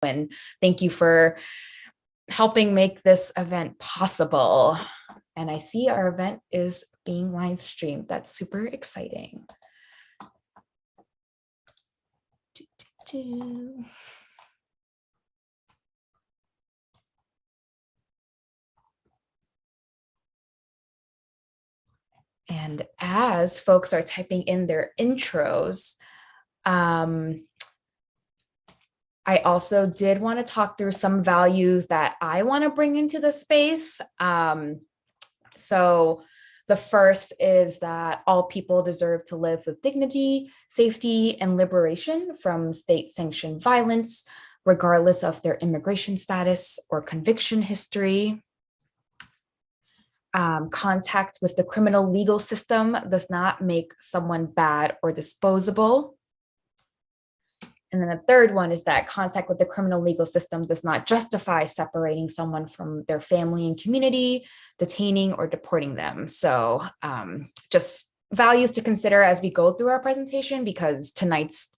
And thank you for helping make this event possible. And I see our event is being live streamed. That's super exciting. And as folks are typing in their intros, I also did want to talk through some values that I want to bring into the space. So the first is that all people deserve to live with dignity, safety, and liberation from state-sanctioned violence, regardless of their immigration status or conviction history. Contact with the criminal legal system does not make someone bad or disposable. And then the third one is that contact with the criminal legal system does not justify separating someone from their family and community, detaining or deporting them. So just values to consider as we go through our presentation, because tonight's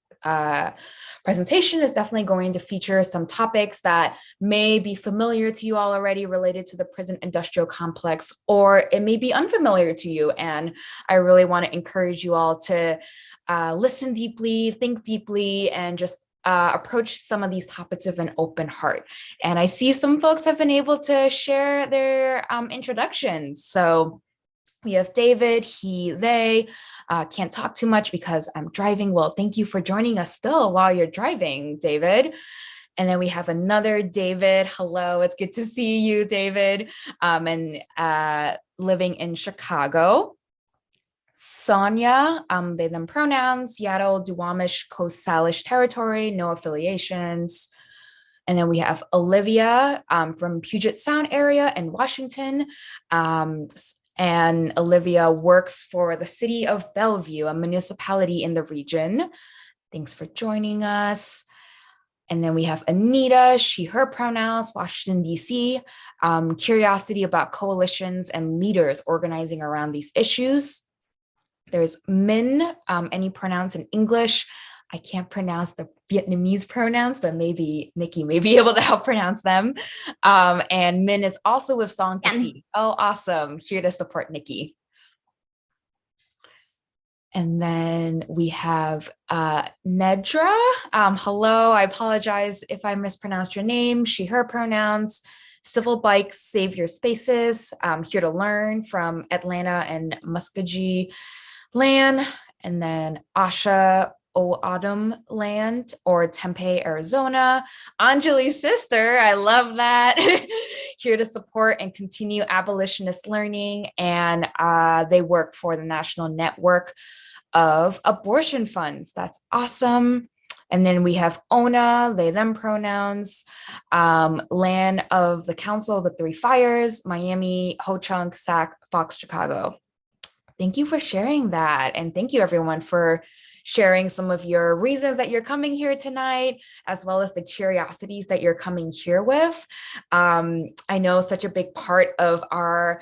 presentation is definitely going to feature some topics that may be familiar to you all already related to the prison industrial complex, or it may be unfamiliar to you. And I really want to encourage you all to listen deeply, think deeply, and just approach some of these topics with an open heart. And I see some folks have been able to share their introductions. So we have David, he, they. Can't talk too much because I'm driving. Well, thank you for joining us still while you're driving, David. And then we have another David. Hello, it's good to see you, David, and living in Chicago. Sonia, they, them pronouns, Seattle, Duwamish, Coast Salish territory, no affiliations. And then we have Olivia from Puget Sound area in Washington. And Olivia works for the city of Bellevue, a municipality in the region. Thanks for joining us. And then we have Anita, she, her pronouns, Washington, D.C. Curiosity about coalitions and leaders organizing around these issues. There's Min, any pronouns in English. I can't pronounce the Vietnamese pronouns, but maybe Nikki may be able to help pronounce them. And Min is also with Song to See. Oh, awesome. Here to support Nikki. And then we have Nedra. Hello, I apologize if I mispronounced your name. She, her pronouns. Civil Bikes Save Your Spaces. Here to learn from Atlanta and Muskogee Land. And then Asha Autumn Land, or Tempe, Arizona. Anjali's sister, I love that. Here to support and continue abolitionist learning. And they work for the National Network of Abortion Funds. That's awesome. And then we have Ona, they, them pronouns, land of the Council of the Three Fires, Miami, Ho Chunk, Sac, Fox, Chicago. Thank you for sharing that. And thank you everyone for sharing some of your reasons that you're coming here tonight, as well as the curiosities that you're coming here with. I know such a big part of our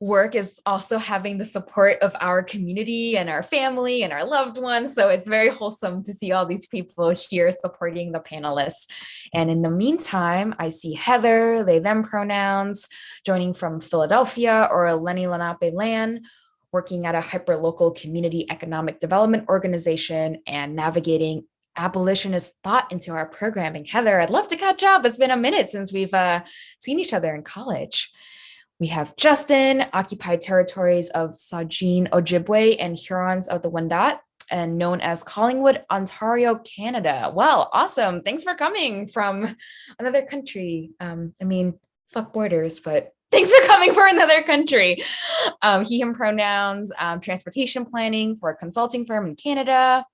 work is also having the support of our community and our family and our loved ones. So it's very wholesome to see all these people here supporting the panelists. And in the meantime, I see Heather, they, them pronouns, joining from Philadelphia, or Lenni Lenape Land, working at a hyperlocal community economic development organization and navigating abolitionist thought into our programming. Heather, I'd love to catch up. It's been a minute since we've seen each other in college. We have Justin, occupied territories of Saugeen Ojibwe and Hurons of the Wendat, and known as Collingwood, Ontario, Canada. Well, awesome. Thanks for coming from another country. I mean, fuck borders, but thanks for coming for another country. He, him pronouns, transportation planning for a consulting firm in Canada.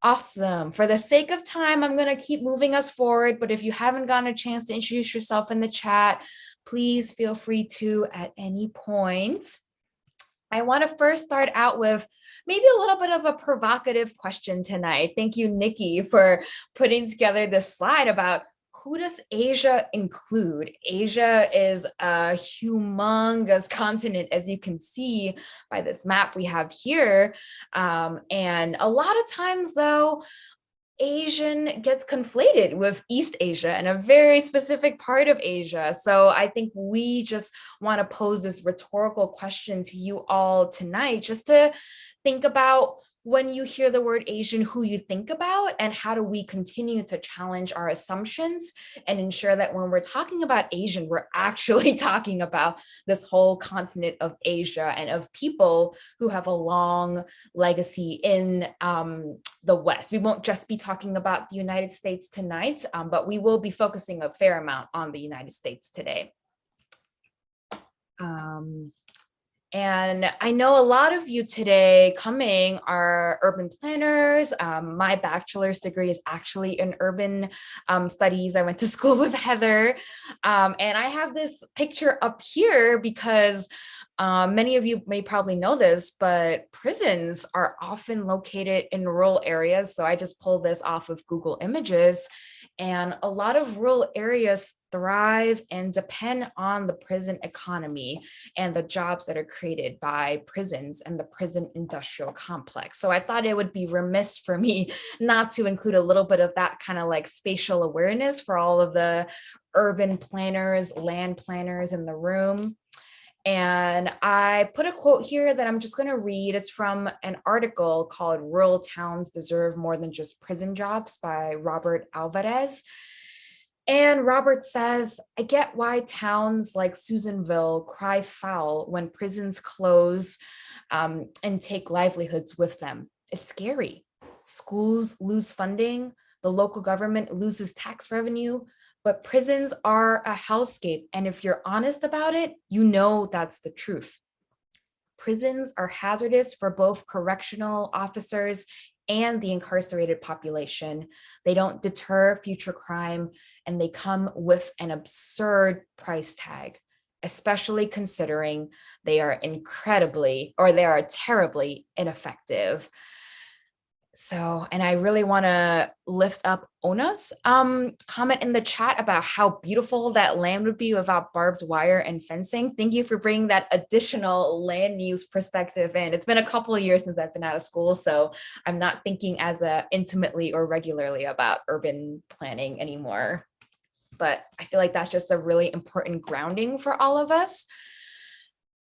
Awesome. For the sake of time, I'm going to keep moving us forward, but if you haven't gotten a chance to introduce yourself in the chat, please feel free to at any point. I want to first start out with maybe a little bit of a provocative question tonight. Thank you, Nikki, for putting together this slide about who does Asia include? Asia is a humongous continent, as you can see by this map we have here. And a lot of times, though, Asian gets conflated with East Asia and a very specific part of Asia. So I think we just want to pose this rhetorical question to you all tonight, just to think about, when you hear the word Asian, who you think about, and how do we continue to challenge our assumptions and ensure that when we're talking about Asian, we're actually talking about this whole continent of Asia and of people who have a long legacy in the West. We won't just be talking about the United States tonight, but we will be focusing a fair amount on the United States today. And I know a lot of you today coming are urban planners. My bachelor's degree is actually in urban studies. I went to school with Heather. And I have this picture up here because many of you may probably know this, but prisons are often located in rural areas. So I just pulled this off of Google Images. And a lot of rural areas thrive and depend on the prison economy and the jobs that are created by prisons and the prison industrial complex. So I thought it would be remiss for me not to include a little bit of that kind of like spatial awareness for all of the urban planners, land planners in the room. And I put a quote here that I'm just going to read. It's from an article called "Rural Towns Deserve More Than Just Prison Jobs" by Robert Alvarez. And Robert says, "I get why towns like Susanville cry foul when prisons close and take livelihoods with them. It's scary. Schools lose funding, the local government loses tax revenue, but prisons are a hellscape. And if you're honest about it, you know that's the truth. Prisons are hazardous for both correctional officers and the incarcerated population. They don't deter future crime, and they come with an absurd price tag, especially considering they are terribly ineffective." So, and I really want to lift up Ona's comment in the chat about how beautiful that land would be without barbed wire and fencing. Thank you for bringing that additional land use perspective in. It's been a couple of years since I've been out of school, so I'm not thinking as intimately or regularly about urban planning anymore. But I feel like that's just a really important grounding for all of us.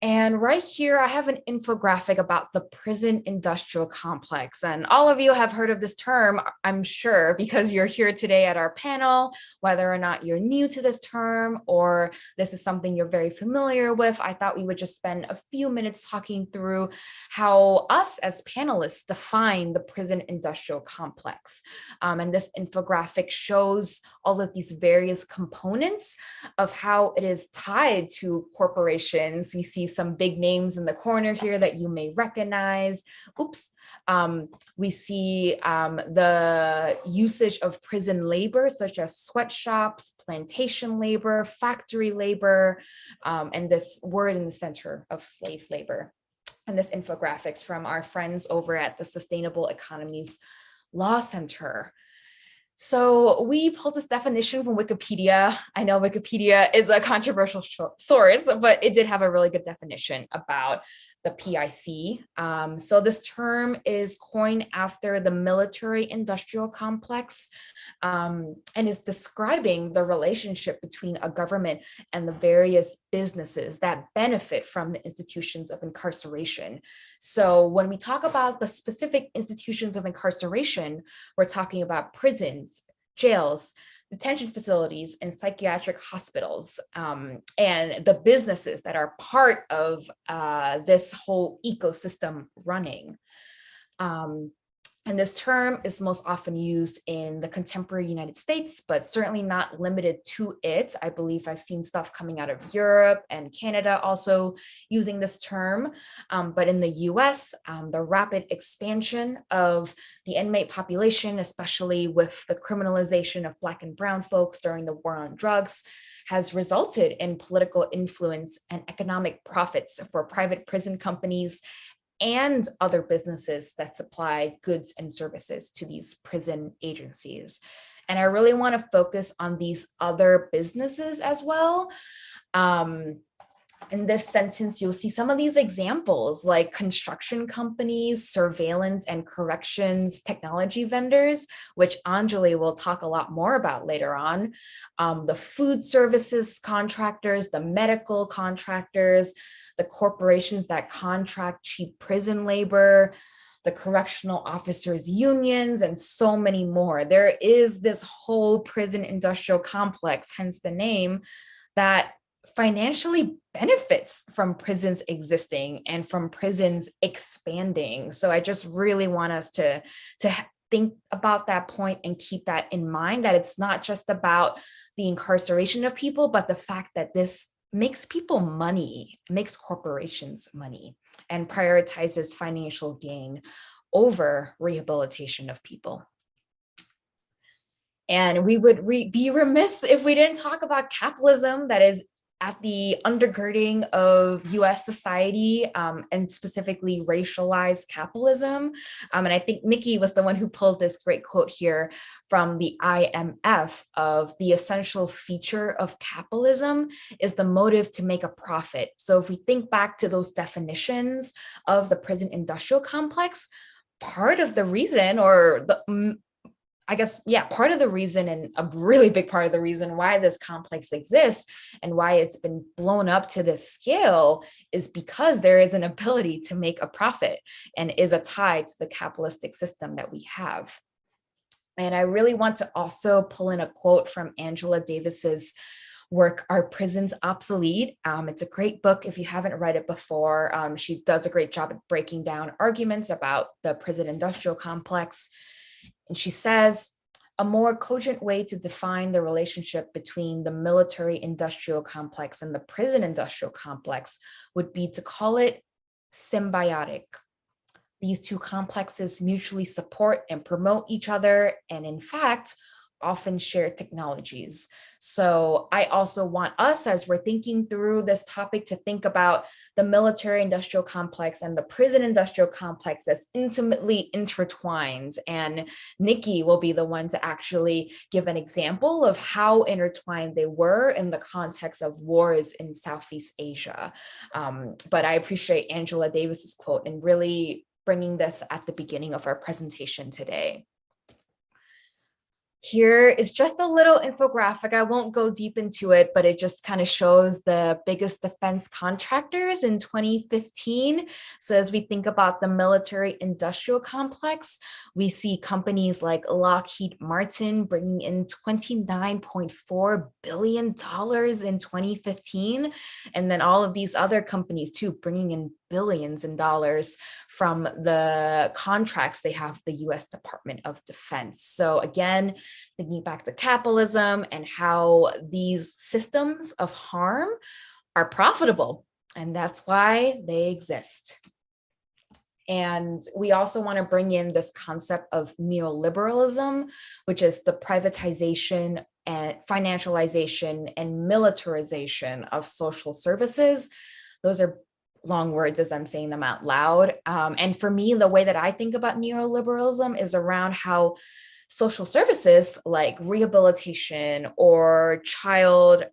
And right here, I have an infographic about the prison industrial complex. And all of you have heard of this term, I'm sure, because you're here today at our panel, whether or not you're new to this term or this is something you're very familiar with. I thought we would just spend a few minutes talking through how us as panelists define the prison industrial complex. And this infographic shows all of these various components of how it is tied to corporations. We see some big names in the corner here that you may recognize. Oops. We see the usage of prison labor, such as sweatshops, plantation labor, factory labor, and this word in the center of slave labor. And this infographics from our friends over at the Sustainable Economies Law Center. So we pulled this definition from Wikipedia. I know Wikipedia is a controversial source, but it did have a really good definition about the PIC. So this term is coined after the military industrial complex and is describing the relationship between a government and the various businesses that benefit from the institutions of incarceration. So when we talk about the specific institutions of incarceration, we're talking about prisons, jails, detention facilities, and psychiatric hospitals, and the businesses that are part of this whole ecosystem running. And this term is most often used in the contemporary United States, but certainly not limited to it. I believe I've seen stuff coming out of Europe and Canada also using this term. But in the US, the rapid expansion of the inmate population, especially with the criminalization of Black and Brown folks during the war on drugs, has resulted in political influence and economic profits for private prison companies and other businesses that supply goods and services to these prison agencies. And I really want to focus on these other businesses as well. In this sentence, you'll see some of these examples like construction companies, surveillance and corrections technology vendors, which Anjali will talk a lot more about later on, the food services contractors, the medical contractors, the corporations that contract cheap prison labor, the correctional officers unions, and so many more. There is this whole prison industrial complex, hence the name, that financially benefits from prisons existing and from prisons expanding. So I just really want us to think about that point and keep that in mind, that it's not just about the incarceration of people, but the fact that this makes people money, makes corporations money, and prioritizes financial gain over rehabilitation of people. And we would be remiss if we didn't talk about capitalism that is at the undergirding of US society, and specifically racialized capitalism. And I think Nikki was the one who pulled this great quote here from the IMF of the essential feature of capitalism is the motive to make a profit. So if we think back to those definitions of the prison industrial complex, part of the reason, or the part of the reason, and a really big part of the reason why this complex exists and why it's been blown up to this scale is because there is an ability to make a profit and is a tie to the capitalistic system that we have. And I really want to also pull in a quote from Angela Davis's work, Are Prisons Obsolete? It's a great book if you haven't read it before. She does a great job at breaking down arguments about the prison industrial complex. And she says, a more cogent way to define the relationship between the military industrial complex and the prison industrial complex would be to call it symbiotic. These two complexes mutually support and promote each other, and in fact, often share technologies. So I also want us, as we're thinking through this topic, to think about the military industrial complex and the prison industrial complex as intimately intertwined. And Nikki will be the one to actually give an example of how intertwined they were in the context of wars in Southeast Asia. But I appreciate Angela Davis's quote and really bringing this at the beginning of our presentation today. Here is just a little infographic. I won't go deep into it, but it just kind of shows the biggest defense contractors in 2015. So as we think about the military industrial complex, we see companies like Lockheed Martin bringing in $29.4 billion in 2015. And then all of these other companies too, bringing in billions in dollars from the contracts they have with the US Department of Defense. So again, thinking back to capitalism and how these systems of harm are profitable, and that's why they exist. And we also want to bring in this concept of neoliberalism, which is the privatization and financialization and militarization of social services. Those are long words as I'm saying them out loud. And for me, the way that I think about neoliberalism is around how social services like rehabilitation or child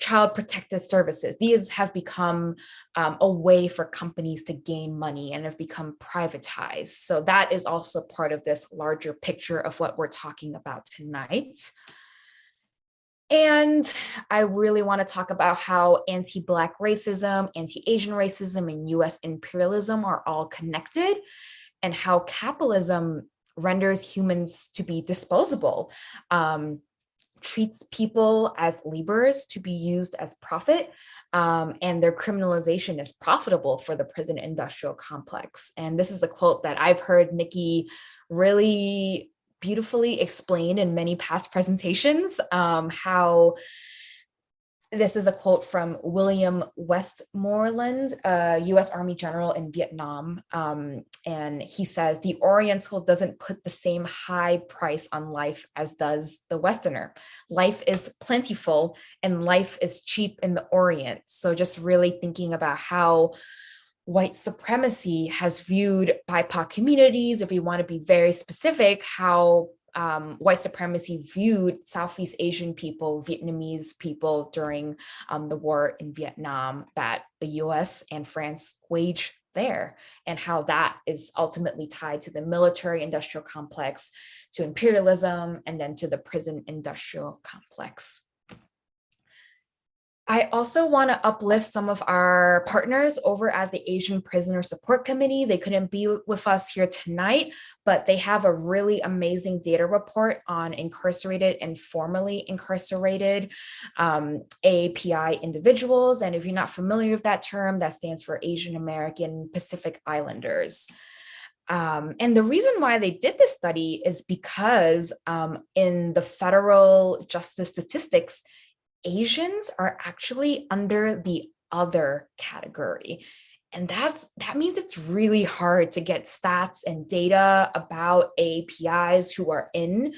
protective services, these have become a way for companies to gain money and have become privatized. So that is also part of this larger picture of what we're talking about tonight. And I really want to talk about how anti-Black racism, anti-Asian racism, and US imperialism are all connected, and how capitalism renders humans to be disposable, treats people as laborers to be used as profit, and their criminalization is profitable for the prison industrial complex. And this is a quote that I've heard Nikki really beautifully explained in many past presentations, how this is a quote from William Westmoreland, a US Army general in Vietnam. And he says, the Oriental doesn't put the same high price on life as does the Westerner. Life is plentiful and life is cheap in the Orient. So just really thinking about how white supremacy has viewed BIPOC communities, if we want to be very specific, how white supremacy viewed Southeast Asian people, Vietnamese people during the war in Vietnam that the US and France waged there, and how that is ultimately tied to the military industrial complex, to imperialism, and then to the prison industrial complex. I also want to uplift some of our partners over at the Asian Prisoner Support Committee. They couldn't be with us here tonight, but they have a really amazing data report on incarcerated and formerly incarcerated API individuals. And if you're not familiar with that term, that stands for Asian American Pacific Islanders. And the reason why they did this study is because in the federal justice statistics, Asians are actually under the other category. And that means it's really hard to get stats and data about APIs who are in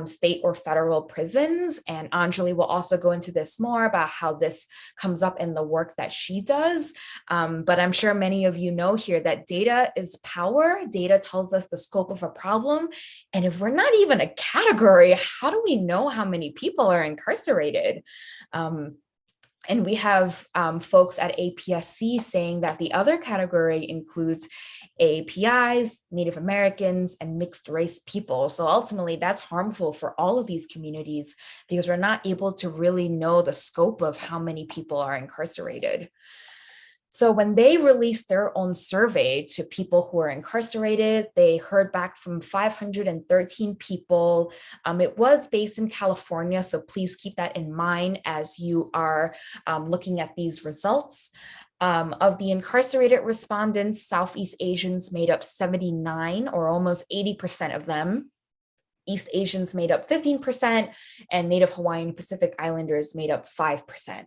state or federal prisons. And Anjali will also go into this more about how this comes up in the work that she does. But I'm sure many of you know here that data is power. Data tells us the scope of a problem. And if we're not even a category, how do we know how many people are incarcerated? And we have folks at APSC saying that the other category includes APIs, Native Americans, and mixed race people. So ultimately, that's harmful for all of these communities because we're not able to really know the scope of how many people are incarcerated. So when they released their own survey to people who are incarcerated, they heard back from 513 people. It was based in California, so please keep that in mind as you are looking at these results. Of the incarcerated respondents, Southeast Asians made up 79 or almost 80% of them. East Asians made up 15%, and Native Hawaiian Pacific Islanders made up 5%.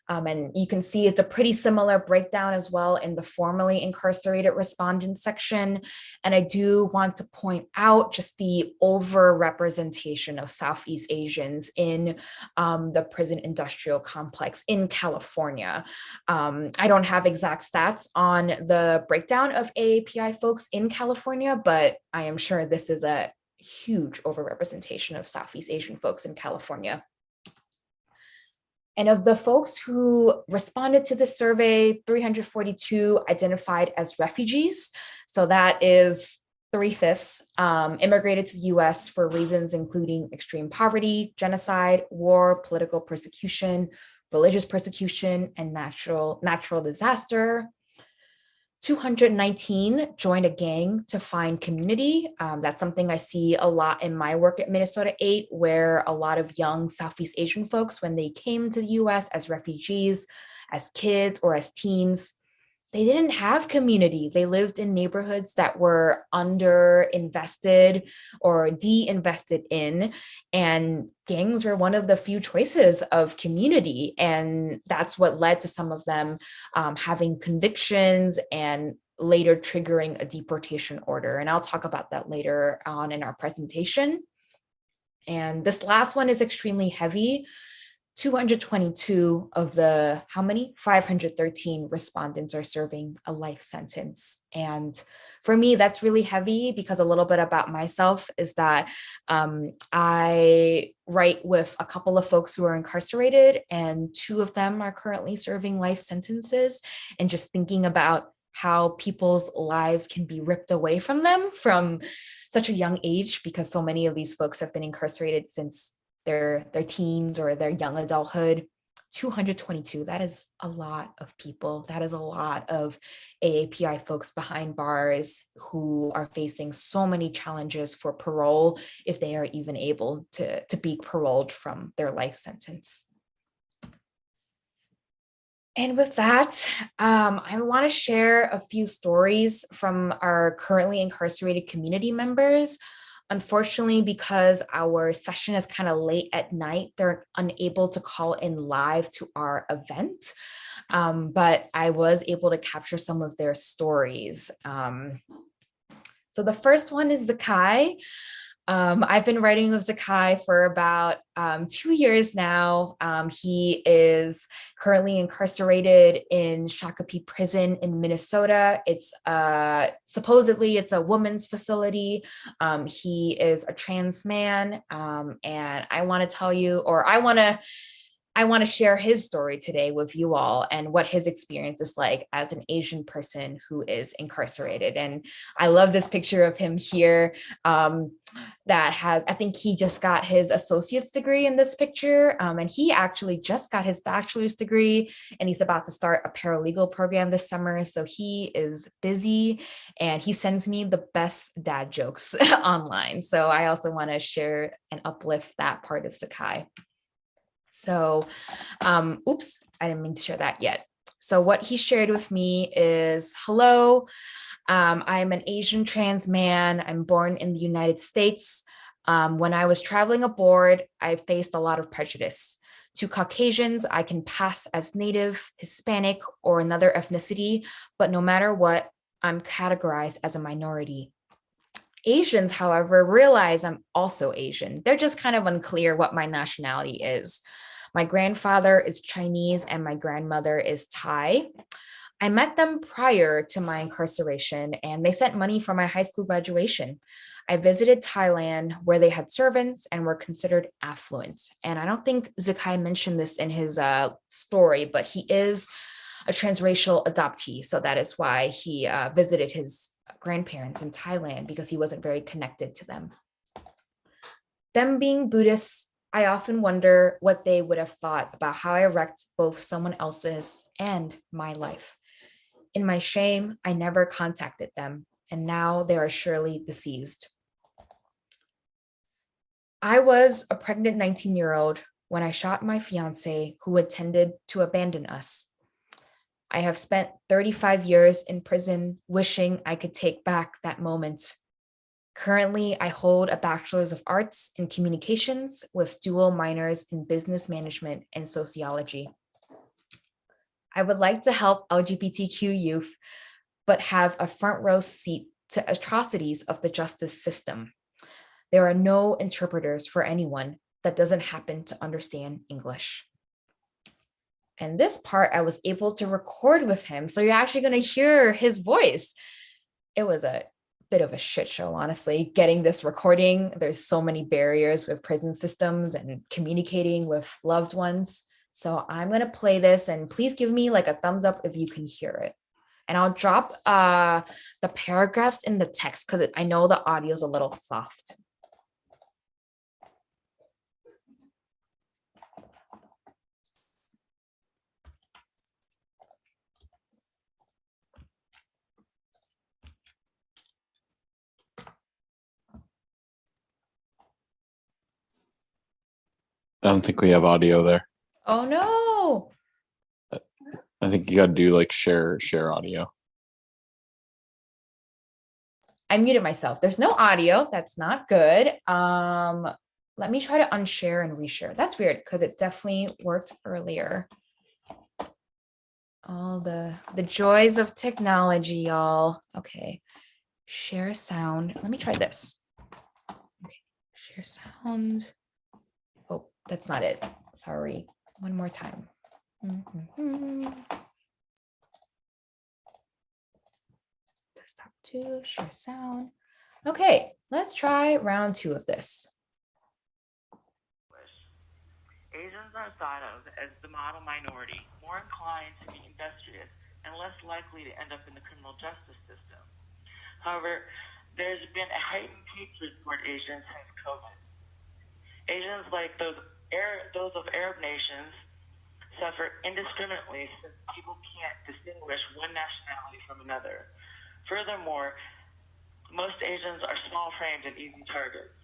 And you can see it's a pretty similar breakdown as well in the formerly incarcerated respondents section. And I do want to point out just the overrepresentation of Southeast Asians in the prison industrial complex in California. I don't have exact stats on the breakdown of AAPI folks in California, but I am sure this is a huge overrepresentation of Southeast Asian folks in California. And of the folks who responded to this survey, 342 identified as refugees. So that is 3/5 immigrated to the US for reasons including extreme poverty, genocide, war, political persecution, religious persecution, and natural disaster. 219 joined a gang to find community. That's something I see a lot in my work at Minnesota 8, where a lot of young Southeast Asian folks, when they came to the US as refugees, as kids, or as teens, they didn't have community. They lived in neighborhoods that were underinvested or de-invested in, and gangs were one of the few choices of community. And that's what led to some of them having convictions and later triggering a deportation order. And I'll talk about that later on in our presentation. And this last one is extremely heavy. 222 of the, how many? 513 respondents are serving a life sentence. And for me, that's really heavy because a little bit about myself is that I write with a couple of folks who are incarcerated, and 2 of them are currently serving life sentences. And just thinking about how people's lives can be ripped away from them from such a young age, because so many of these folks have been incarcerated since their teens or their young adulthood. 222, that is a lot of people. That is a lot of AAPI folks behind bars who are facing so many challenges for parole, if they are even able to be paroled from their life sentence. And with that, I want to share a few stories from our currently incarcerated community members. Unfortunately, because our session is kind of late at night, they're unable to call in live to our event, but I was able to capture some of their stories. So the first one is Zakai. I've been writing with Zakai for about 2 years now. He is currently incarcerated in Shakopee Prison in Minnesota. It's supposedly it's a woman's facility. He is a trans man, and I want to tell you, or I want to share his story today with you all and what his experience is like as an Asian person who is incarcerated. And I love this picture of him here. That has, I think he just got his associate's degree in this picture. And he actually just got his bachelor's degree and he's about to start a paralegal program this summer. So he is busy and he sends me the best dad jokes online. So I also want to share and uplift that part of Sakai. So, oops, I didn't mean to share that yet. So what he shared with me is, hello, I'm an Asian trans man. I'm born in the United States. When I was traveling abroad, I faced a lot of prejudice. To Caucasians, I can pass as Native, Hispanic, or another ethnicity, but no matter what, I'm categorized as a minority. Asians, however, realize I'm also Asian. They're just kind of unclear what my nationality is. My grandfather is Chinese and my grandmother is Thai. I met them prior to my incarceration and they sent money for my high school graduation. I visited Thailand where they had servants and were considered affluent. And I don't think Zakai mentioned this in his story, but he is a transracial adoptee. So that is why he visited his grandparents in Thailand because he wasn't very connected to them. Them being Buddhists, I often wonder what they would have thought about how I wrecked both someone else's and my life. In my shame, I never contacted them, and now they are surely deceased. I was a pregnant 19-year-old when I shot my fiance who intended to abandon us. I have spent 35 years in prison wishing I could take back that moment. Currently, I hold a Bachelor's of Arts in Communications with dual minors in Business Management and Sociology. I would like to help LGBTQ youth, but have a front row seat to atrocities of the justice system. There are no interpreters for anyone that doesn't happen to understand English. And this part I was able to record with him. So you're actually going to hear his voice. It was a bit of a shit show, honestly, getting this recording. There's so many barriers with prison systems and communicating with loved ones. So I'm going to play this and please give me like a thumbs up if you can hear it. And I'll drop the paragraphs in the text because I know the audio is a little soft. I don't think we have audio there. Oh no. I think you got to do like share audio. I muted myself. There's no audio. That's not good. Let me try to unshare and reshare. That's weird because it definitely worked earlier. All the joys of technology, y'all. Okay. Share sound. Let me try this. Okay. Share sound. Oh, that's not it. Sorry. One more time. Desktop 2, share sound. Okay, let's try round 2 of this. Asians are thought of as the model minority, more inclined to be industrious and less likely to end up in the criminal justice system. However, there's been a heightened hatred toward Asians since COVID. Asians, like those of Arab nations, suffer indiscriminately since people can't distinguish one nationality from another. Furthermore, most Asians are small-framed and easy targets.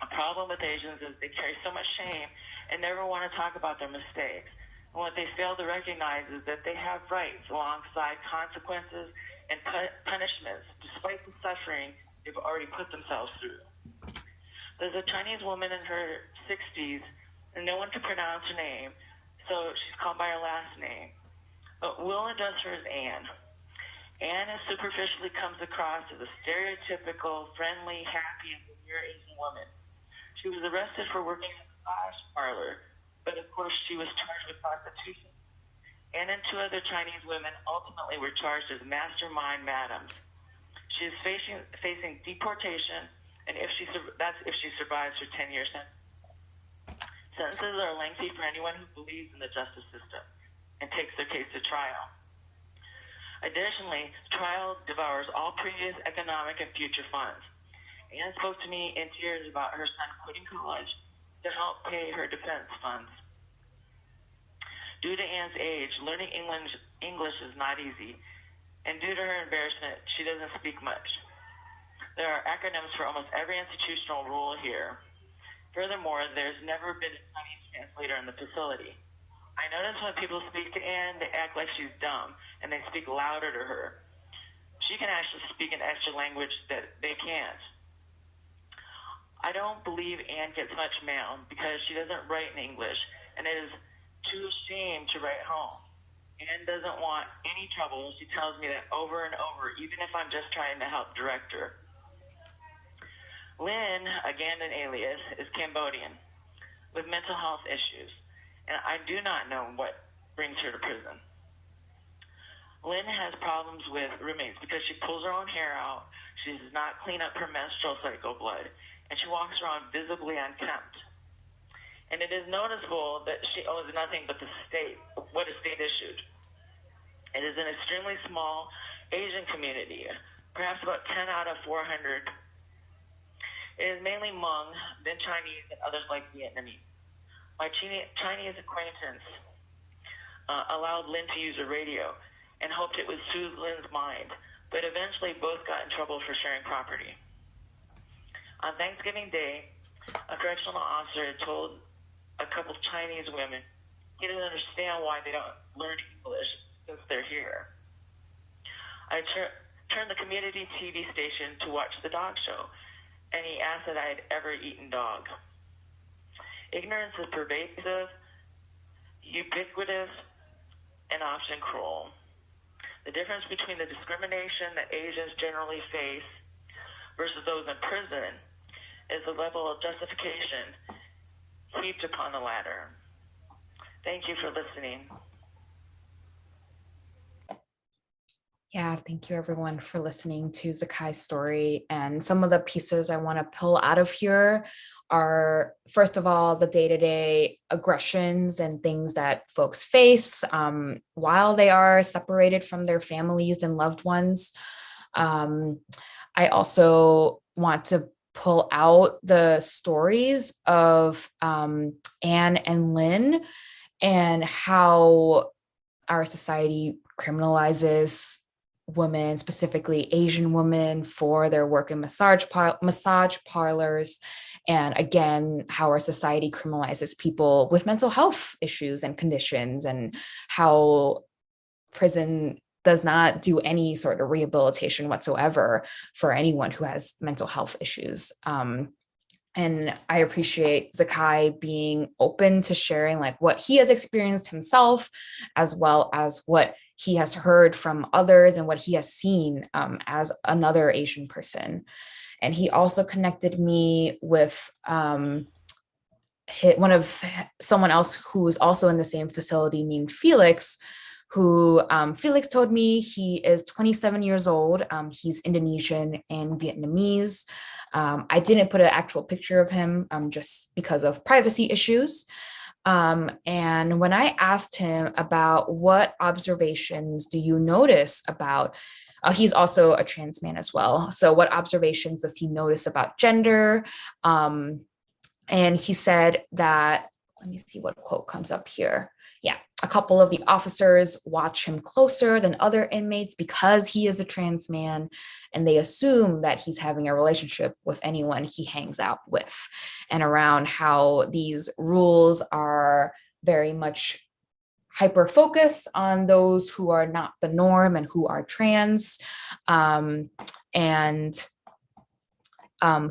A problem with Asians is they carry so much shame and never want to talk about their mistakes. And what they fail to recognize is that they have rights alongside consequences and punishments, despite the suffering they've already put themselves through. There's a Chinese woman in her 60s, and no one can pronounce her name, so she's called by her last name. But we'll address her as Anne. Anna superficially comes across as a stereotypical, friendly, happy, and severe Asian woman. She was arrested for working in a massage parlor, but of course she was charged with prostitution. Anna and two other Chinese women ultimately were charged as mastermind madams. She is facing deportation, and that's if she survives her 10-year sentence. Sentences are lengthy for anyone who believes in the justice system and takes their case to trial. Additionally, trial devours all previous economic and future funds. Anne spoke to me in tears about her son quitting college to help pay her defense funds. Due to Anne's age, learning English is not easy, and due to her embarrassment, she doesn't speak much. There are acronyms for almost every institutional rule here. Furthermore, there's never been a Chinese translator in the facility. I notice when people speak to Anne, they act like she's dumb, and they speak louder to her. She can actually speak an extra language that they can't. I don't believe Anne gets much mail because she doesn't write in English, and is too ashamed to write home. Anne doesn't want any trouble. She tells me that over and over, even if I'm just trying to help direct her. Lynn, again an alias, is Cambodian with mental health issues, and I do not know what brings her to prison. Lynn has problems with roommates because she pulls her own hair out, she does not clean up her menstrual cycle blood, and she walks around visibly unkempt. And it is noticeable that she owes nothing but what the state issued. It is an extremely small Asian community, perhaps about 10 out of 400. It is mainly Hmong, then Chinese, and others like Vietnamese. My Chinese acquaintance allowed Lynn to use a radio and hoped it would soothe Lynn's mind, but eventually both got in trouble for sharing property. On Thanksgiving Day, a correctional officer told a couple Chinese women he didn't understand why they don't learn English since they're here. I turned the community TV station to watch the dog show, and he asked that I had ever eaten dog. Ignorance is pervasive, ubiquitous, and often cruel. The difference between the discrimination that Asians generally face versus those in prison is the level of justification heaped upon the latter. Thank you for listening. Yeah, thank you everyone for listening to Zakai's story. And some of the pieces I want to pull out of here are, first of all, the day-to-day aggressions and things that folks face while they are separated from their families and loved ones. I also want to pull out the stories of Anne and Lynn and how our society criminalizes women, specifically Asian women, for their work in massage parlors. And again, how our society criminalizes people with mental health issues and conditions, and how prison does not do any sort of rehabilitation whatsoever for anyone who has mental health issues. And I appreciate Zakai being open to sharing like what he has experienced himself, as well as what he has heard from others and what he has seen as another Asian person. And he also connected me with someone else who was also in the same facility named Felix, who Felix told me he is 27 years old. He's Indonesian and Vietnamese. I didn't put an actual picture of him just because of privacy issues. And when I asked him about what observations do you notice about, he's also a trans man as well. So what observations does he notice about gender? And he said that, let me see what quote comes up here. Yeah, a couple of the officers watch him closer than other inmates because he is a trans man, and they assume that he's having a relationship with anyone he hangs out with, and around how these rules are very much hyper-focused on those who are not the norm and who are trans.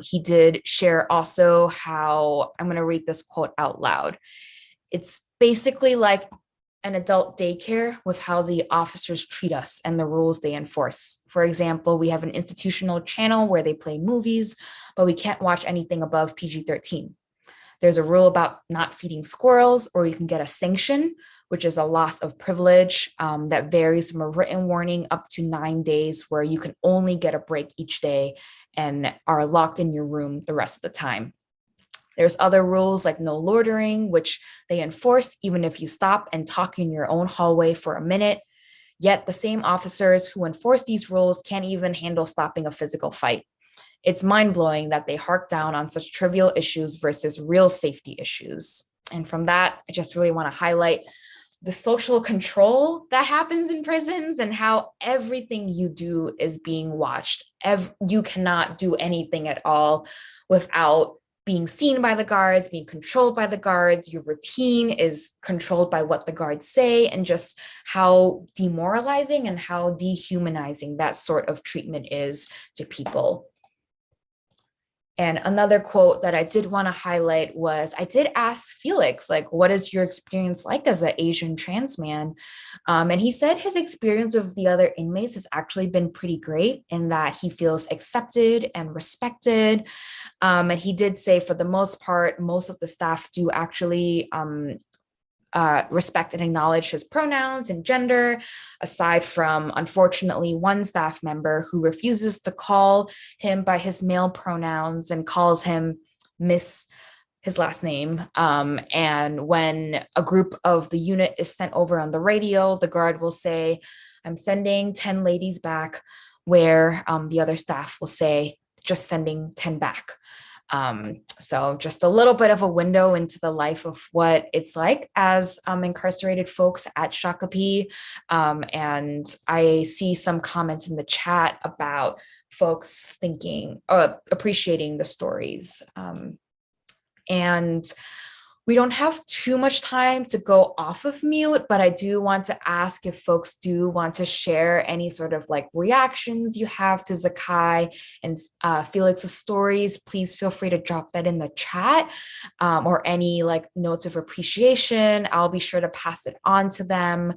He did share also how, I'm going to read this quote out loud. It's basically like an adult daycare with how the officers treat us and the rules they enforce. For example, we have an institutional channel where they play movies, but we can't watch anything above PG-13. There's a rule about not feeding squirrels, or you can get a sanction, which is a loss of privilege that varies from a written warning up to 9 days, where you can only get a break each day and are locked in your room the rest of the time. There's other rules like no loitering, which they enforce even if you stop and talk in your own hallway for a minute. Yet the same officers who enforce these rules can't even handle stopping a physical fight. It's mind-blowing that they hark down on such trivial issues versus real safety issues. And from that, I just really want to highlight the social control that happens in prisons and how everything you do is being watched. You cannot do anything at all without being seen by the guards, being controlled by the guards. Your routine is controlled by what the guards say, and just how demoralizing and how dehumanizing that sort of treatment is to people. And another quote that I did want to highlight was, I did ask Felix, like, what is your experience like as an Asian trans man? And he said his experience with the other inmates has actually been pretty great in that he feels accepted and respected. And he did say for the most part, most of the staff do actually respect and acknowledge his pronouns and gender, aside from, unfortunately, one staff member who refuses to call him by his male pronouns and calls him Miss, his last name. And when a group of the unit is sent over on the radio, the guard will say, I'm sending 10 ladies back, where the other staff will say, just sending 10 back. So just a little bit of a window into the life of what it's like as incarcerated folks at Shakopee. And I see some comments in the chat about folks thinking or appreciating the stories. And we don't have too much time to go off of mute, but I do want to ask if folks do want to share any sort of like reactions you have to Zakai and Felix's stories. Please feel free to drop that in the chat, or any like notes of appreciation. I'll be sure to pass it on to them.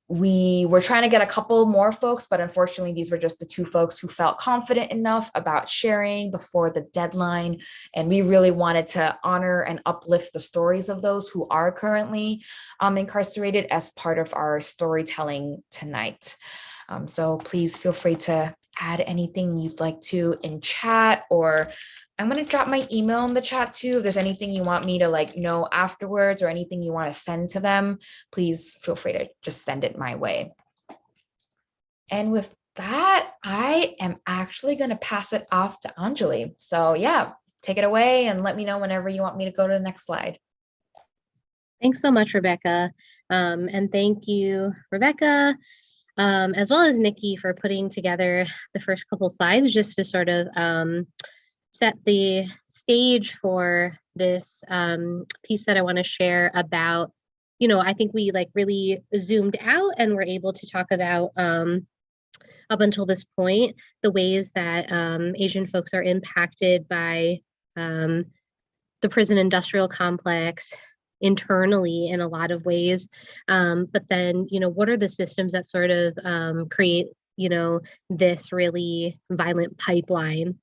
We were trying to get a couple more folks, but unfortunately, these were just the two folks who felt confident enough about sharing before the deadline. And we really wanted to honor and uplift the stories of those who are currently incarcerated as part of our storytelling tonight. So please feel free to add anything you'd like to in chat, or I'm going to drop my email in the chat too. If there's anything you want me to like know afterwards, or anything you want to send to them, please feel free to just send it my way. And with that, I am actually going to pass it off to Anjali. So yeah, take it away and let me know whenever you want me to go to the next slide. Thanks so much, Rebecca. And thank you, Rebecca, as well as Nikki, for putting together the first couple slides just to sort of set the stage for this piece that I want to share about, you know, I think we like really zoomed out and were able to talk about up until this point, the ways that Asian folks are impacted by the prison industrial complex internally in a lot of ways. But then, you know, what are the systems that sort of create, you know, this really violent pipeline?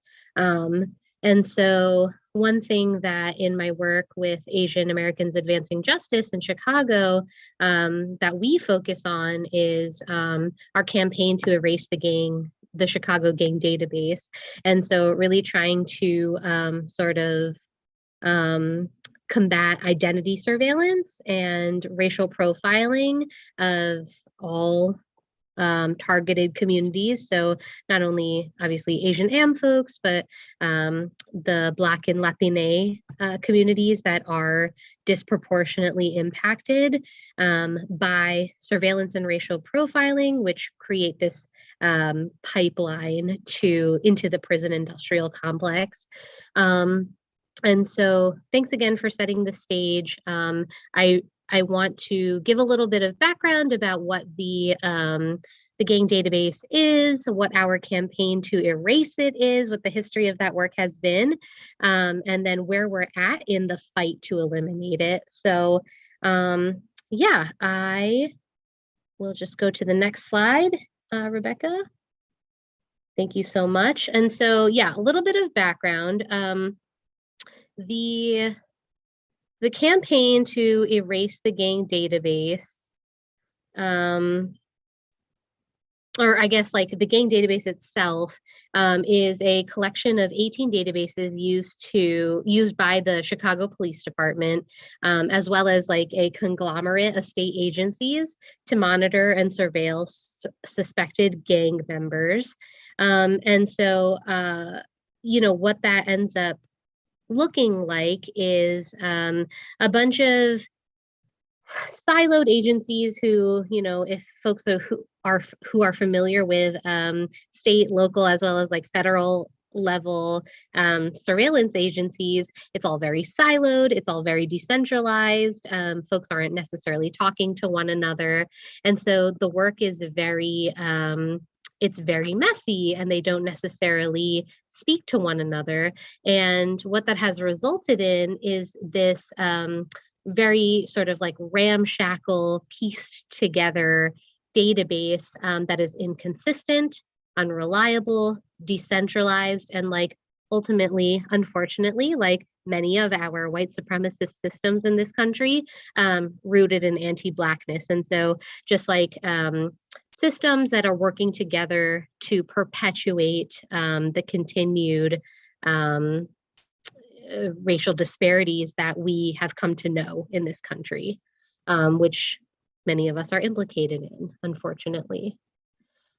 And so one thing that in my work with Asian Americans Advancing Justice in Chicago that we focus on is our campaign to erase the Chicago gang database. And so really trying to sort of combat identity surveillance and racial profiling of all targeted communities. So not only obviously Asian Am folks, but the Black and Latine communities that are disproportionately impacted by surveillance and racial profiling, which create this pipeline into the prison industrial complex. And so thanks again for setting the stage. I want to give a little bit of background about what the gang database is, what our campaign to erase it is, what the history of that work has been, and then where we're at in the fight to eliminate it. So yeah, I will just go to the next slide, Rebecca. Thank you so much. And so, yeah, a little bit of background. The campaign to erase the gang database, or I guess like the gang database itself, is a collection of 18 databases used by the Chicago Police Department, as well as like a conglomerate of state agencies to monitor and surveil suspected gang members. And so, what that ends up looking like is a bunch of siloed agencies who, if folks who are familiar with state, local, as well as like federal level surveillance agencies, it's all very siloed, it's all very decentralized. Folks aren't necessarily talking to one another. And so the work is it's very messy, and they don't necessarily speak to one another. And what that has resulted in is this very sort of like ramshackle, pieced together database that is inconsistent, unreliable, decentralized, and like ultimately, unfortunately, like many of our white supremacist systems in this country, rooted in anti-Blackness. And so just like systems that are working together to perpetuate the continued racial disparities that we have come to know in this country, which many of us are implicated in, unfortunately.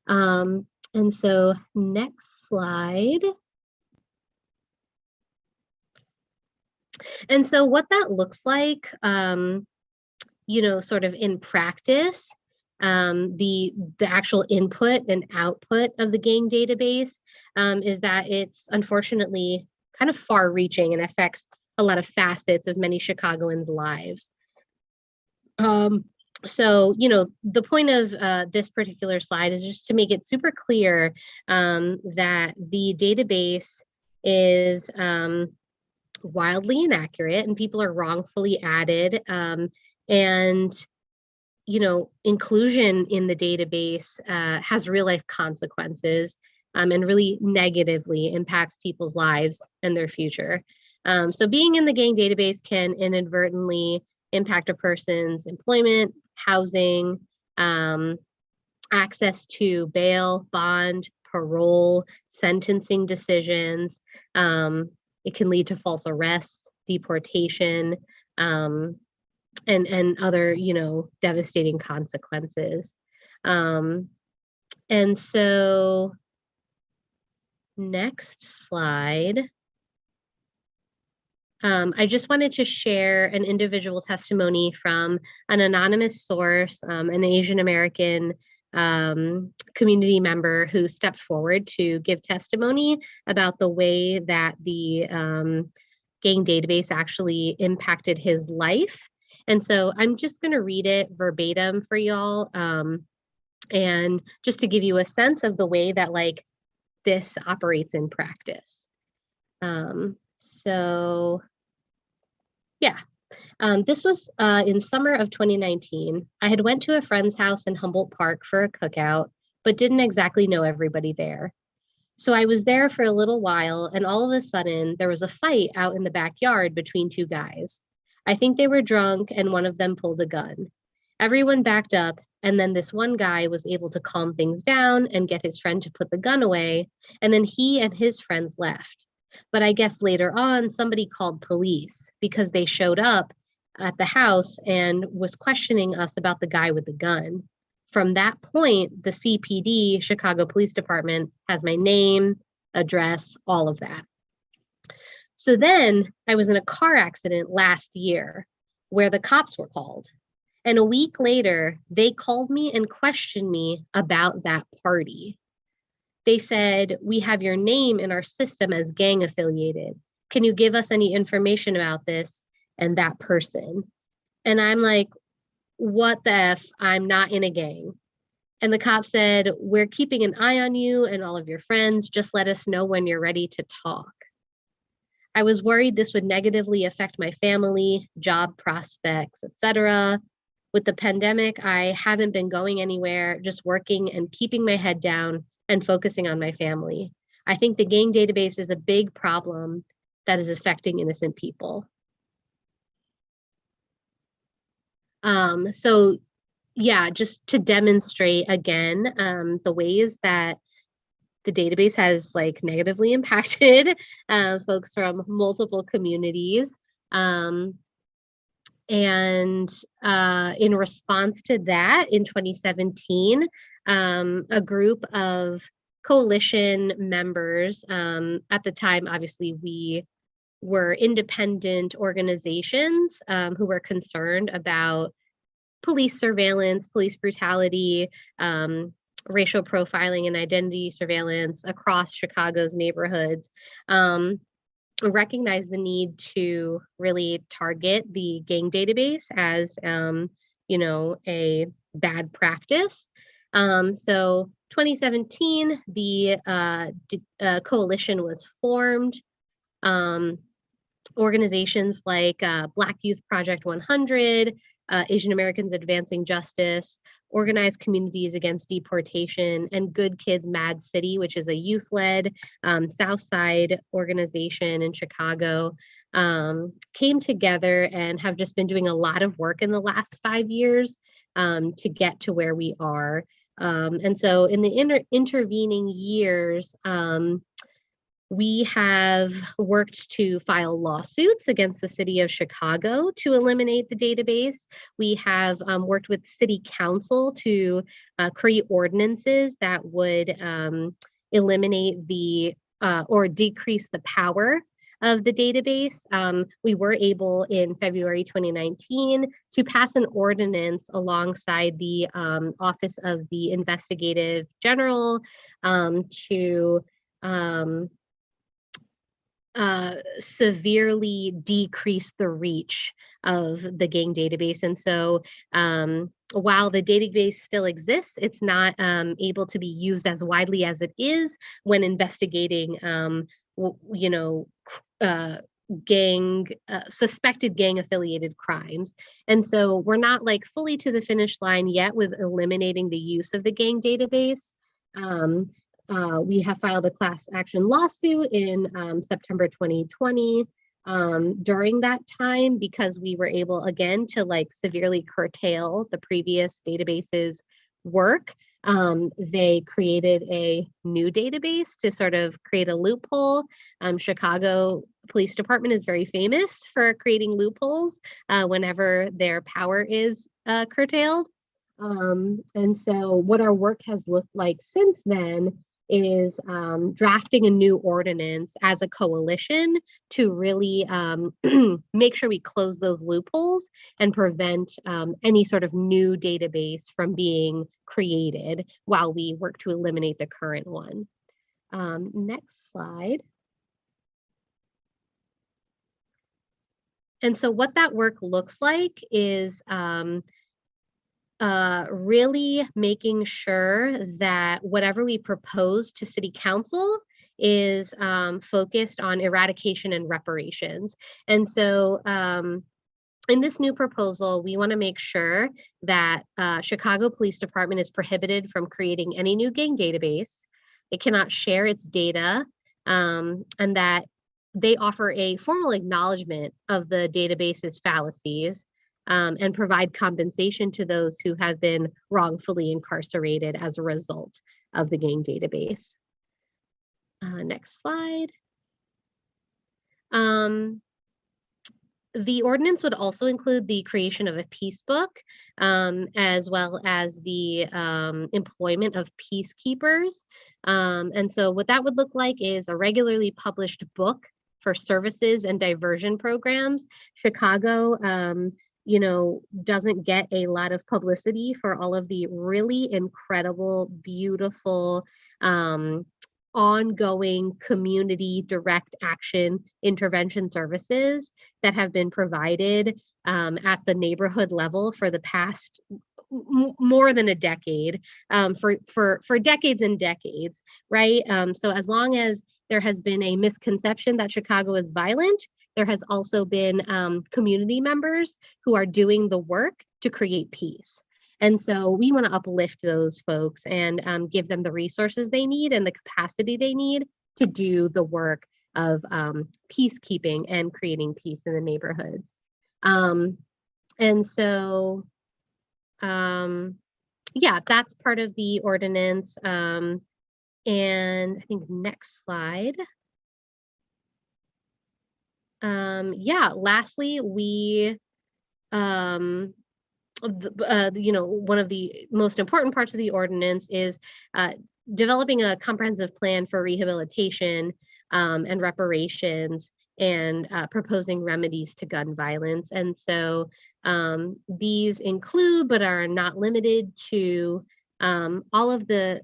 And so next slide. And so what that looks like, sort of in practice, the actual input and output of the gang database is that it's unfortunately kind of far-reaching and affects a lot of facets of many Chicagoans' lives. So, the point of this particular slide is just to make it super clear that the database is wildly inaccurate and people are wrongfully added. And, inclusion in the database has real life consequences and really negatively impacts people's lives and their future. So being in the gang database can inadvertently impact a person's employment, housing, access to bail, bond, parole, sentencing decisions. It can lead to false arrests, deportation, and other, devastating consequences. And so next slide. I just wanted to share an individual testimony from an anonymous source, an Asian American community member who stepped forward to give testimony about the way that the gang database actually impacted his life. And so I'm just going to read it verbatim for y'all, and just to give you a sense of the way that like this operates in practice. So yeah, this was in summer of 2019. I had went to a friend's house in Humboldt Park for a cookout, but didn't exactly know everybody there. So I was there for a little while, and all of a sudden there was a fight out in the backyard between two guys. I think they were drunk and one of them pulled a gun. Everyone backed up, and then this one guy was able to calm things down and get his friend to put the gun away, and then he and his friends left. But I guess later on, somebody called police because they showed up at the house and was questioning us about the guy with the gun. From that point, the CPD, Chicago Police Department, has my name, address, all of that. So then I was in a car accident last year where the cops were called. And a week later, they called me and questioned me about that party. They said, "We have your name in our system as gang affiliated. Can you give us any information about this and that person?" And I'm like, what the F? I'm not in a gang. And the cop said, "We're keeping an eye on you and all of your friends. Just let us know when you're ready to talk." I was worried this would negatively affect my family, job prospects, etc. With the pandemic, I haven't been going anywhere, just working and keeping my head down and focusing on my family. I think the gang database is a big problem that is affecting innocent people. So yeah, just to demonstrate again, the ways that the database has like negatively impacted folks from multiple communities. And in response to that, in 2017, a group of coalition members, at the time, obviously, we were independent organizations who were concerned about police surveillance, police brutality, racial profiling and identity surveillance across Chicago's neighborhoods, recognize the need to really target the gang database as, you know, a bad practice. So 2017, the coalition was formed. Organizations like Black Youth Project 100, Asian Americans Advancing Justice, Organized Communities Against Deportation, and Good Kids Mad City, which is a youth-led South Side organization in Chicago, came together and have just been doing a lot of work in the last 5 years to get to where we are. And so in the intervening years, we have worked to file lawsuits against the city of Chicago to eliminate the database. We have worked with city council to create ordinances that would eliminate the or decrease the power of the database. We were able in February 2019 to pass an ordinance alongside the Office of the Investigative General to severely decrease the reach of the gang database. And so while the database still exists, it's not able to be used as widely as it is when investigating, you know, suspected gang affiliated crimes. And so we're not like fully to the finish line yet with eliminating the use of the gang database. We have filed a class action lawsuit in September 2020. During that time, because we were able again to like severely curtail the previous database's work, they created a new database to sort of create a loophole. Chicago Police Department is very famous for creating loopholes whenever their power is curtailed. And so what our work has looked like since then is drafting a new ordinance as a coalition to really make sure we close those loopholes and prevent any sort of new database from being created while we work to eliminate the current one. Next slide. And so what that work looks like is really making sure that whatever we propose to City Council is focused on eradication and reparations. And so in this new proposal, we want to make sure that Chicago Police Department is prohibited from creating any new gang database. It cannot share its data, and that they offer a formal acknowledgement of the database's fallacies, and provide compensation to those who have been wrongfully incarcerated as a result of the gang database. Next slide. The ordinance would also include the creation of a peace book, as well as the employment of peacekeepers. And so what that would look like is a regularly published book for services and diversion programs. Chicago, you know, doesn't get a lot of publicity for all of the really incredible, beautiful, ongoing community direct action intervention services that have been provided at the neighborhood level for the past more than a decade, for decades and decades, right? So as long as there has been a misconception that Chicago is violent, there has also been community members who are doing the work to create peace. And so we want to uplift those folks and give them the resources they need and the capacity they need to do the work of peacekeeping and creating peace in the neighborhoods. And so, yeah, that's part of the ordinance. And I think next slide. Yeah, lastly, we, one of the most important parts of the ordinance is developing a comprehensive plan for rehabilitation and reparations and proposing remedies to gun violence. And so these include, but are not limited to, all of the,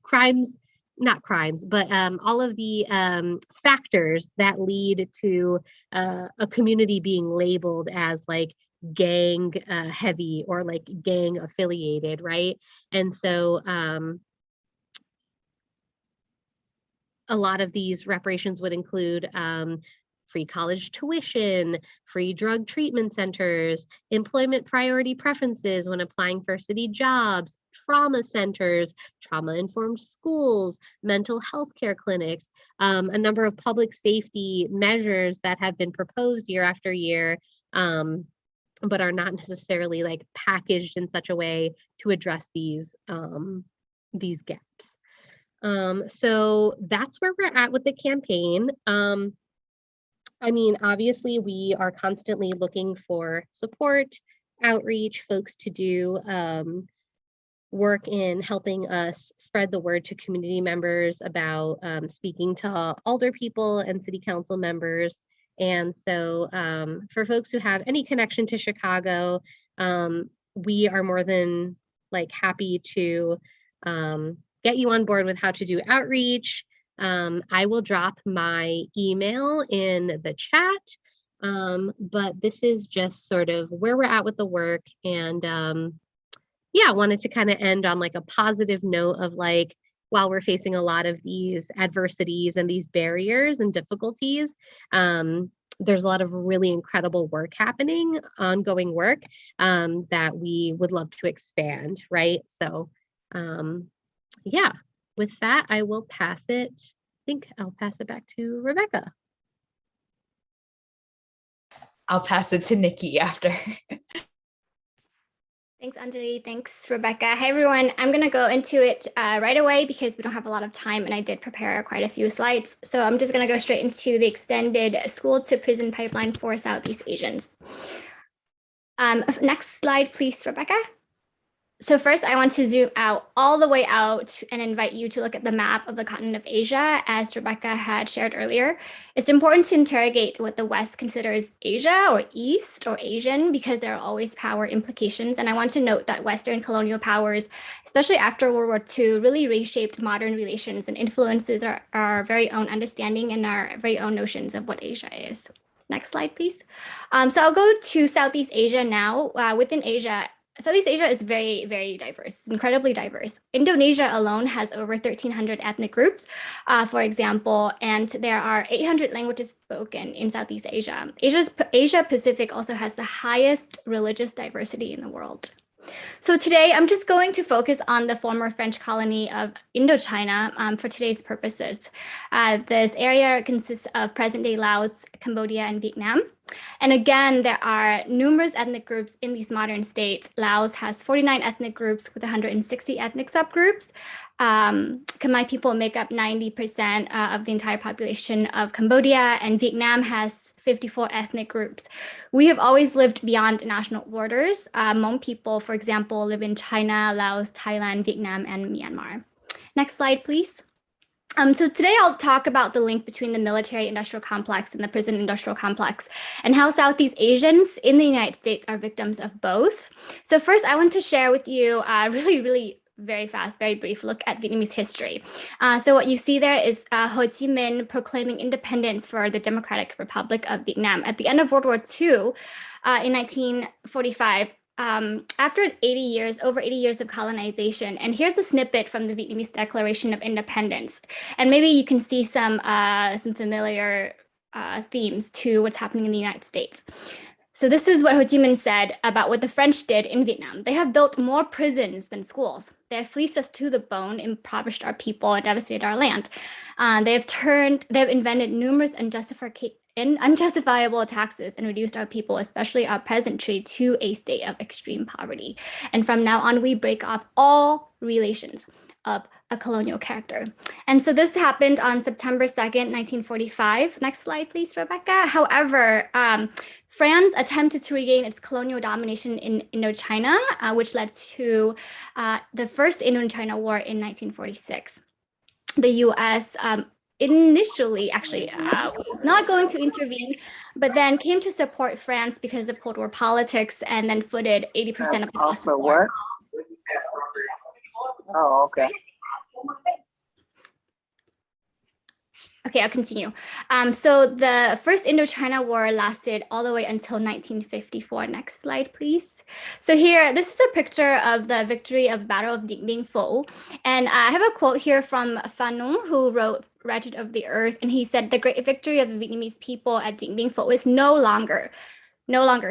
crimes, not crimes, but all of the factors that lead to a community being labeled as like gang heavy or like gang affiliated, right? And so a lot of these reparations would include free college tuition, free drug treatment centers, employment priority preferences when applying for city jobs, trauma centers, trauma-informed schools, mental health care clinics, a number of public safety measures that have been proposed year after year, but are not necessarily like packaged in such a way to address these gaps. So that's where we're at with the campaign. I mean, obviously, we are constantly looking for support, outreach, folks to do work in helping us spread the word to community members about speaking to older people and city council members. And so for folks who have any connection to Chicago, we are more than like happy to get you on board with how to do outreach. I will drop my email in the chat, but this is just sort of where we're at with the work. And yeah, I wanted to kind of end on like a positive note of like, while we're facing a lot of these adversities and these barriers and difficulties, there's a lot of really incredible work happening, ongoing work that we would love to expand, right? So yeah, with that, I will pass it. I think I'll pass it back to Rebecca. I'll pass it to Nikki after. Thanks, Anjali. Thanks, Rebecca. Hi, everyone. I'm going to go into it right away because we don't have a lot of time and I did prepare quite a few slides. So I'm just going to go straight into the extended school to prison pipeline for Southeast Asians. Next slide, please, Rebecca. So first, I want to zoom out all the way out and invite you to look at the map of the continent of Asia, as Rebecca had shared earlier. It's important to interrogate what the West considers Asia or East or Asian, because there are always power implications. And I want to note that Western colonial powers, especially after World War II, really reshaped modern relations and influences our very own understanding and our very own notions of what Asia is. Next slide, please. So I'll go to Southeast Asia now. Within Asia, Southeast Asia is very, very diverse. It's incredibly diverse. Indonesia alone has over 1,300 ethnic groups, for example, and there are 800 languages spoken in Southeast Asia. Asia Pacific also has the highest religious diversity in the world. So today, I'm just going to focus on the former French colony of Indochina for today's purposes. This area consists of present-day Laos, Cambodia, and Vietnam. And again, there are numerous ethnic groups in these modern states. Laos has 49 ethnic groups with 160 ethnic subgroups. Khmer people make up 90% of the entire population of Cambodia, and Vietnam has 54 ethnic groups. We have always lived beyond national borders. Hmong people, for example, live in China, Laos, Thailand, Vietnam, and Myanmar. Next slide, please. So today I'll talk about the link between the military-industrial complex and the prison-industrial complex and how Southeast Asians in the United States are victims of both. So first, I want to share with you a really very fast, very brief look at Vietnamese history. So what you see there is Ho Chi Minh proclaiming independence for the Democratic Republic of Vietnam at the end of World War II in 1945. After over 80 years of colonization, and here's a snippet from the Vietnamese Declaration of Independence, and maybe you can see some familiar themes to what's happening in the United States. So this is what Ho Chi Minh said about what the French did in Vietnam. They have built more prisons than schools. They have fleeced us to the bone, impoverished our people, and devastated our land. They have invented numerous unjustifiable taxes and reduced our people, especially our peasantry, to a state of extreme poverty. And from now on, we break off all relations of a colonial character. And so this happened on September 2nd, 1945. Next slide, please, Rebecca. However, France attempted to regain its colonial domination in Indochina, which led to the First Indochina War in 1946. The US initially actually was not going to intervene, but then came to support France because of Cold War politics and then footed 80% of the cost of war. Oh, okay. Okay, I'll continue. So the First Indochina War lasted all the way until 1954. Next slide, please. So here, this is a picture of the victory of Battle of Dien Bien Pho. And I have a quote here from Phan Nung, who wrote Wretched of the Earth. And he said, the great victory of the Vietnamese people at Dien Bien Pho is no longer,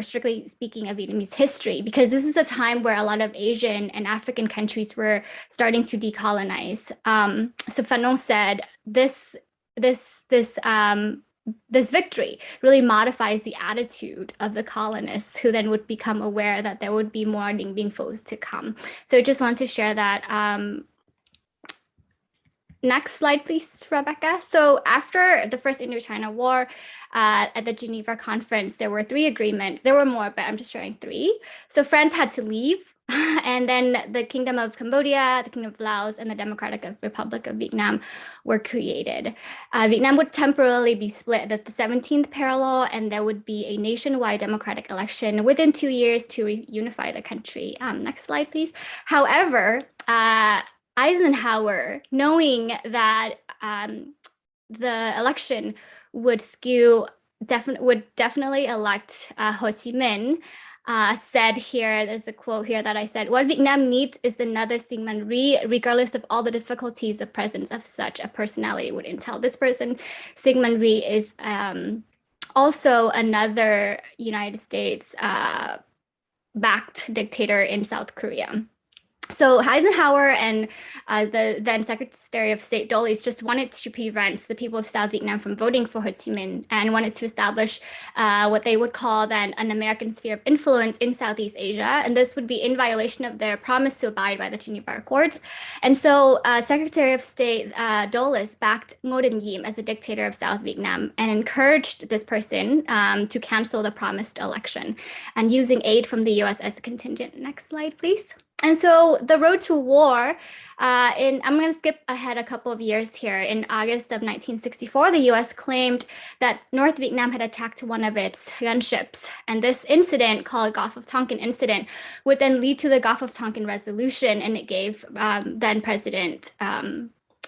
strictly speaking, of Vietnamese history, because this is a time where a lot of Asian and African countries were starting to decolonize. So Phan Nung said, this victory really modifies the attitude of the colonists, who then would become aware that there would be more Dien Bien Phos to come. So I just want to share that. Next slide, please, Rebecca. So after the First Indochina War, at the Geneva Conference, there were 3 agreements. There were more, but I'm just sharing 3. So France had to leave. And then the Kingdom of Cambodia, the Kingdom of Laos, and the Democratic Republic of Vietnam were created. Vietnam would temporarily be split at the 17th parallel, and there would be a nationwide democratic election within 2 years to reunify the country. Next slide, please. However, Eisenhower, knowing that the election would definitely elect Ho Chi Minh, said here, there's a quote here that I said, what Vietnam needs is another Syngman Rhee, regardless of all the difficulties the presence of such a personality would entail. This person, Syngman Rhee, is also another United States backed dictator in South Korea. So Eisenhower and the then Secretary of State Dulles just wanted to prevent the people of South Vietnam from voting for Ho Chi Minh, and wanted to establish what they would call then an American sphere of influence in Southeast Asia. And this would be in violation of their promise to abide by the Geneva Accords. And so Secretary of State Dulles backed Ngo Dinh Diem as a dictator of South Vietnam and encouraged this person to cancel the promised election, and using aid from the US as a contingent. Next slide, please. And so the road to war, I'm going to skip ahead a couple of years here. In August of 1964, the US claimed that North Vietnam had attacked one of its gunships. And this incident, called Gulf of Tonkin incident, would then lead to the Gulf of Tonkin resolution. And it gave then President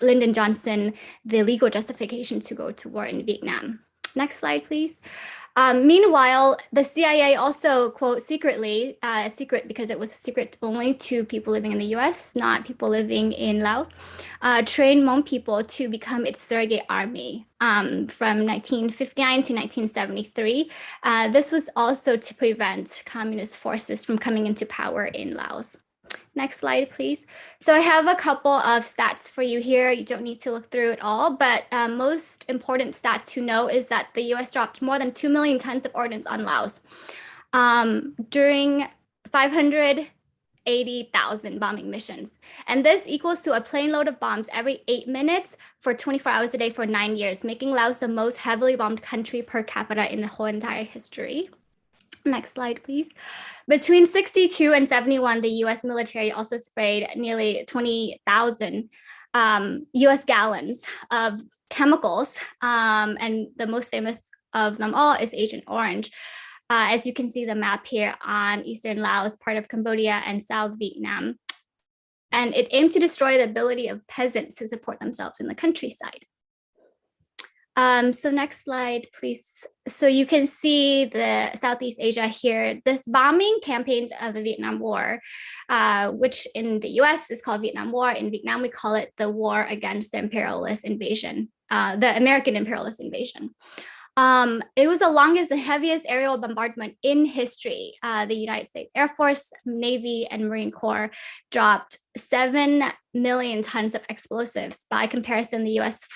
Lyndon Johnson the legal justification to go to war in Vietnam. Next slide, please. Meanwhile, the CIA also, quote, secretly, secret because it was a secret only to people living in the US, not people living in Laos, trained Hmong people to become its surrogate army from 1959 to 1973. This was also to prevent communist forces from coming into power in Laos. Next slide, please. So I have a couple of stats for you here. You don't need to look through it all, but most important stat to know is that the US dropped more than 2 million tons of ordnance on Laos during 580,000 bombing missions. And this equals to a plane load of bombs every 8 minutes for 24 hours a day for 9 years, making Laos the most heavily bombed country per capita in the whole entire history. Next slide, please. Between 62 and 71, the US military also sprayed nearly 20,000 US gallons of chemicals. And the most famous of them all is Agent Orange. As you can see the map here on Eastern Laos, part of Cambodia and South Vietnam. And it aimed to destroy the ability of peasants to support themselves in the countryside. So next slide, please. So you can see the Southeast Asia here. This bombing campaigns of the Vietnam War, which in the US is called Vietnam War. In Vietnam, we call it the war against the imperialist invasion, the American imperialist invasion. It was the longest and heaviest aerial bombardment in history. The United States Air Force, Navy, and Marine Corps dropped 7 million tons of explosives. By comparison, the US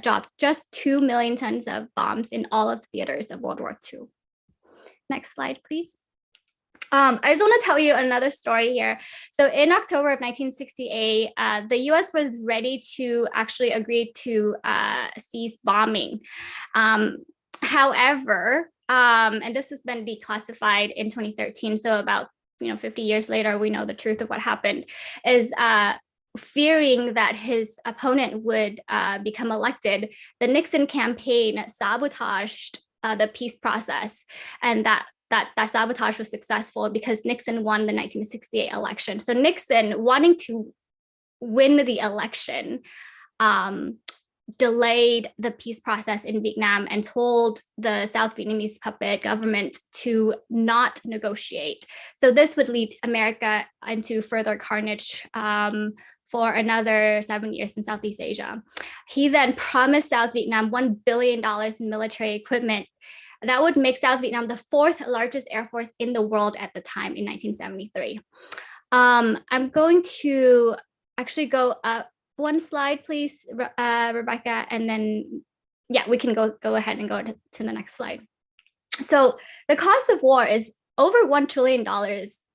dropped just 2 million tons of bombs in all of the theaters of World War II. Next slide, please. I just want to tell you another story here. So in October of 1968, the US was ready to actually agree to cease bombing. However, and this has been declassified in 2013, so about 50 years later, we know the truth of what happened, is fearing that his opponent would become elected, the Nixon campaign sabotaged the peace process, and that sabotage was successful because Nixon won the 1968 election. So Nixon, wanting to win the election, delayed the peace process in Vietnam and told the South Vietnamese puppet government to not negotiate. So this would lead America into further carnage for another 7 years in Southeast Asia. He then promised South Vietnam $1 billion in military equipment. That would make South Vietnam the 4th largest air force in the world at the time in 1973. I'm going to actually go up one slide, please, Rebecca, and then, yeah, we can go ahead and go to the next slide. So the cost of war is over $1 trillion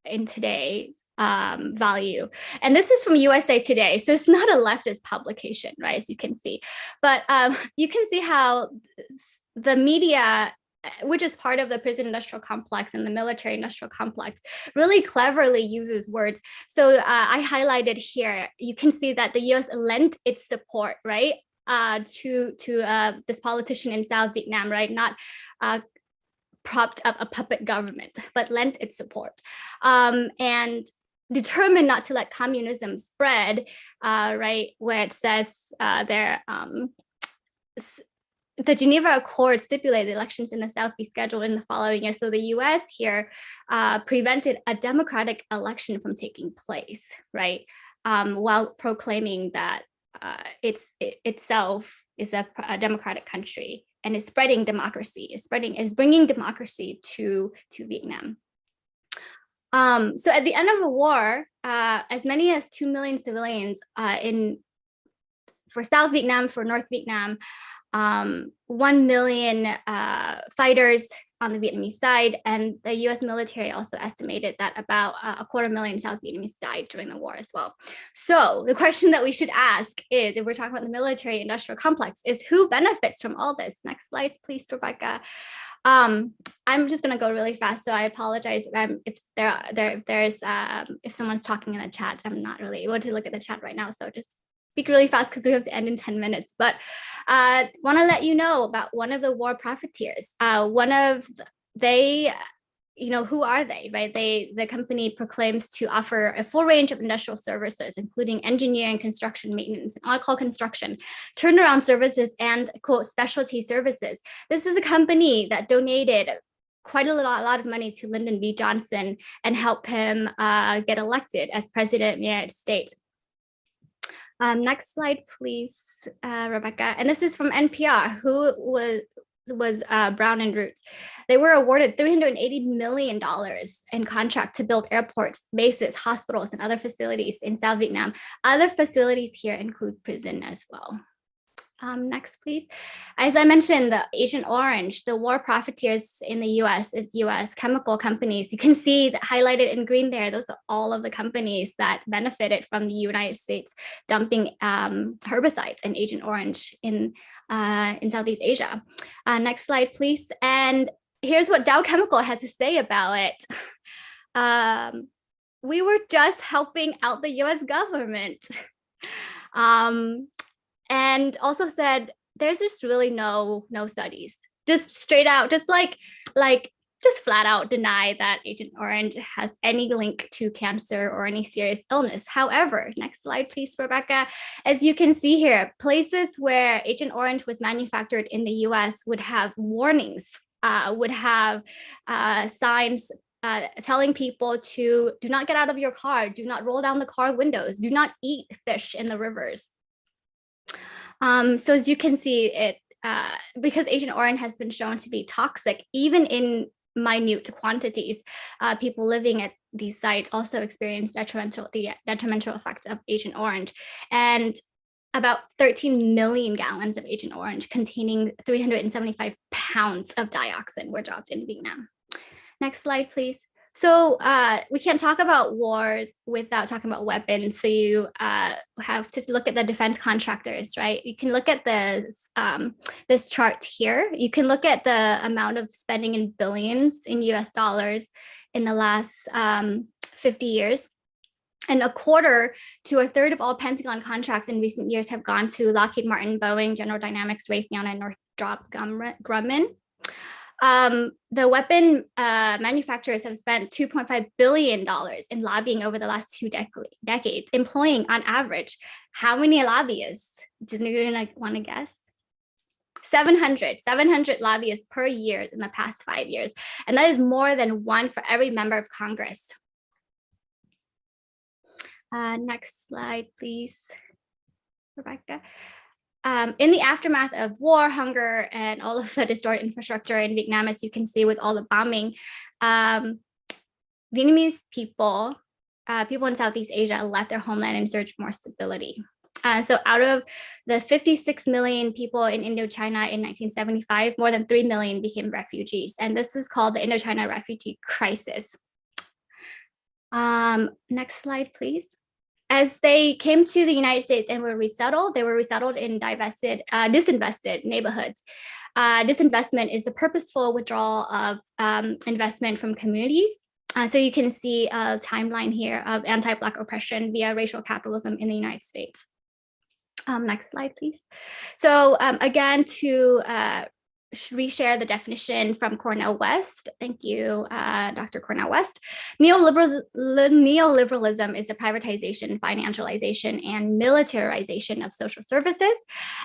in today's value. And this is from USA Today. So it's not a leftist publication, right, as you can see. But you can see how the media, which is part of the prison industrial complex and the military industrial complex, really cleverly uses words. So I highlighted here, you can see that the US lent its support, right, to this politician in South Vietnam, right, not propped up a puppet government, but lent its support. And determined not to let communism spread, right, where it says the Geneva Accords stipulated elections in the South be scheduled in the following year. So the US here prevented a democratic election from taking place, right? While proclaiming that itself is a democratic country and is spreading democracy, is bringing democracy to Vietnam. So at the end of the war, as many as 2 million civilians for South Vietnam, for North Vietnam, 1 million fighters on the Vietnamese side, and the US military also estimated that about 250,000 South Vietnamese died during the war as well. So the question that we should ask is, if we're talking about the military industrial complex, is who benefits from all this? Next slide, please, Rebecca. I'm just going to go really fast, so I apologize if someone's talking in the chat. I'm not really able to look at the chat right now, so just speak really fast because we have to end in 10 minutes. But want to let you know about one of the war profiteers. Who are they, right? The company proclaims to offer a full range of industrial services, including engineering, construction, maintenance, and on-call construction, turnaround services, and quote specialty services. This is a company that donated quite a lot of money to Lyndon B. Johnson and helped him get elected as president of the United States. Next slide, please, Rebecca. And this is from NPR, who was Brown and Roots. They were awarded $380 million in contract to build airports, bases, hospitals, and other facilities in South Vietnam. Other facilities here include prison as well. Next, please. As I mentioned, the Agent Orange, the war profiteers in the US is US chemical companies. You can see that highlighted in green there. Those are all of the companies that benefited from the United States dumping herbicides and Agent Orange in Southeast Asia. Next slide, please. And here's what Dow Chemical has to say about it. We were just helping out the US government. And also said, there's just really no studies, just straight out, just flat out deny that Agent Orange has any link to cancer or any serious illness. However, next slide, please, Rebecca. As you can see here, places where Agent Orange was manufactured in the US would have warnings, would have signs telling people to do not get out of your car, do not roll down the car windows, do not eat fish in the rivers. So as you can see, because Agent Orange has been shown to be toxic, even in minute quantities. People living at these sites also experience the detrimental effects of Agent Orange. And about 13 million gallons of Agent Orange containing 375 pounds of dioxin were dropped in Vietnam. Next slide, please. So we can't talk about wars without talking about weapons. So you have to look at the defense contractors, right? You can look at this chart here. You can look at the amount of spending in billions in US dollars in the last 50 years. And a quarter to a third of all Pentagon contracts in recent years have gone to Lockheed Martin, Boeing, General Dynamics, Raytheon, and Northrop Grumman. The weapon manufacturers have spent $2.5 billion in lobbying over the last 2 decades, employing on average, how many lobbyists? Do you want to guess? 700 lobbyists per year in the past 5 years. And that is more than one for every member of Congress. Next slide, please, Rebecca. In the aftermath of war, hunger, and all of the distorted infrastructure in Vietnam, as you can see with all the bombing, Vietnamese people in Southeast Asia left their homeland in search for more stability. So out of the 56 million people in Indochina in 1975, more than 3 million became refugees. And this was called the Indochina refugee crisis. Next slide, please. As they came to the United States and were resettled, they were resettled in disinvested neighborhoods. Disinvestment is the purposeful withdrawal of investment from communities. So you can see a timeline here of anti-Black oppression via racial capitalism in the United States. Next slide, please. So again, to reshare the definition from Cornell West. Thank you, Dr. Cornell West. Neoliberalism is the privatization, financialization, and militarization of social services.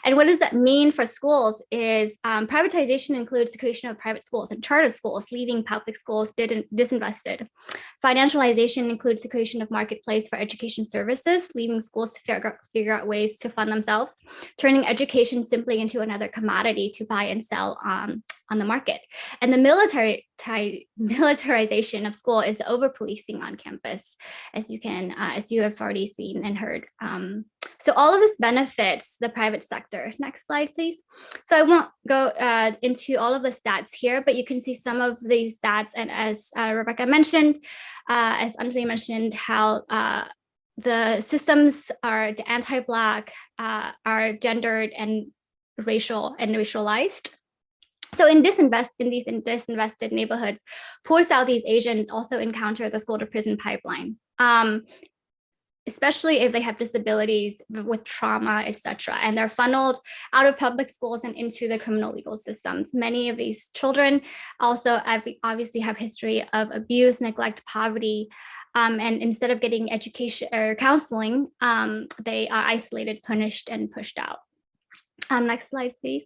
And what does that mean for schools is privatization includes the creation of private schools and charter schools, leaving public schools disinvested. Financialization includes the creation of marketplace for education services, leaving schools to figure out ways to fund themselves, turning education simply into another commodity to buy and sell on the market. And the militarization of school is over-policing on campus, as you have already seen and heard. So all of this benefits the private sector. Next slide, please. So I won't go into all of the stats here, but you can see some of these stats. And as Rebecca mentioned, as Anjali mentioned, how the systems are anti-Black, are gendered and racialized. So in these disinvested neighborhoods, poor Southeast Asians also encounter the school to prison pipeline, especially if they have disabilities with trauma, etc. And they're funneled out of public schools and into the criminal legal systems. Many of these children also obviously have history of abuse, neglect, poverty, and instead of getting education or counseling, they are isolated, punished, and pushed out. Next slide, please.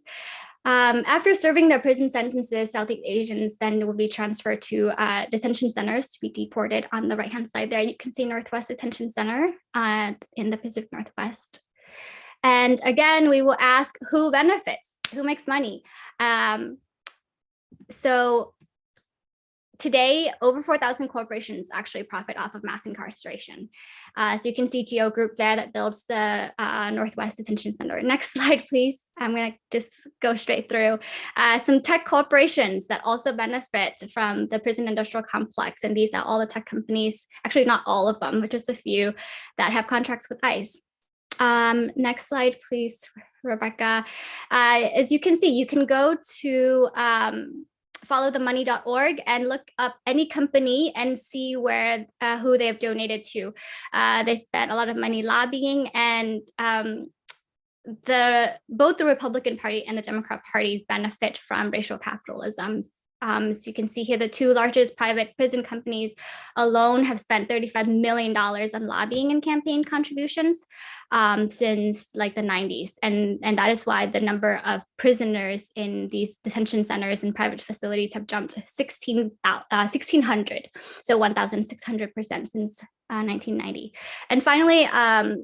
After serving their prison sentences, Southeast Asians then will be transferred to detention centers to be deported. On the right-hand side there, you can see Northwest Detention Center in the Pacific Northwest. And again, we will ask who benefits, who makes money. So today, over 4,000 corporations actually profit off of mass incarceration. So you can see Geo Group there that builds the Northwest Detention Center. Next slide, please. I'm going to just go straight through. Some tech corporations that also benefit from the prison industrial complex. And these are all the tech companies, actually not all of them, but just a few that have contracts with ICE. Next slide, please, Rebecca. As you can see, you can go to followthemoney.org and look up any company and see where who they have donated to. They spent a lot of money lobbying, and both the Republican Party and the Democrat Party benefit from racial capitalism. So you can see here the two largest private prison companies alone have spent $35 million on lobbying and campaign contributions since like the 90s. And that is why the number of prisoners in these detention centers and private facilities have jumped to 1,600, so 1,600% since 1990. And finally,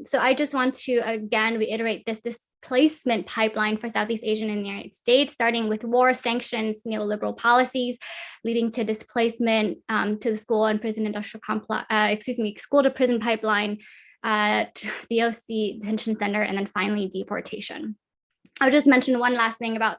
so I just want to again reiterate this displacement pipeline for Southeast Asia and the United States, starting with war, sanctions, neoliberal policies, leading to displacement to the school and prison industrial complex, school to prison pipeline, DOC detention center, and then finally deportation. I'll just mention one last thing about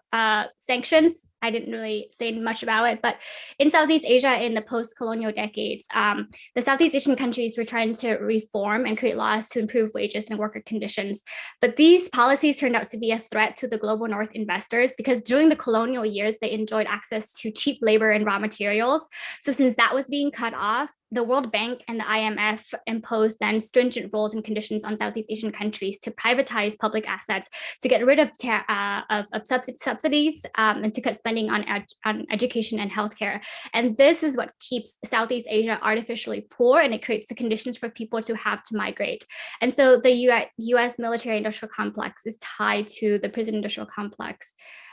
sanctions. I didn't really say much about it, but in Southeast Asia in the post-colonial decades, the Southeast Asian countries were trying to reform and create laws to improve wages and worker conditions. But these policies turned out to be a threat to the global North investors because during the colonial years, they enjoyed access to cheap labor and raw materials. So since that was being cut off, the World Bank and the IMF imposed then stringent rules and conditions on Southeast Asian countries to privatize public assets, to get rid of subsidies, and to cut spending on education and healthcare. And this is what keeps Southeast Asia artificially poor, and it creates the conditions for people to have to migrate. And so the US military industrial complex is tied to the prison industrial complex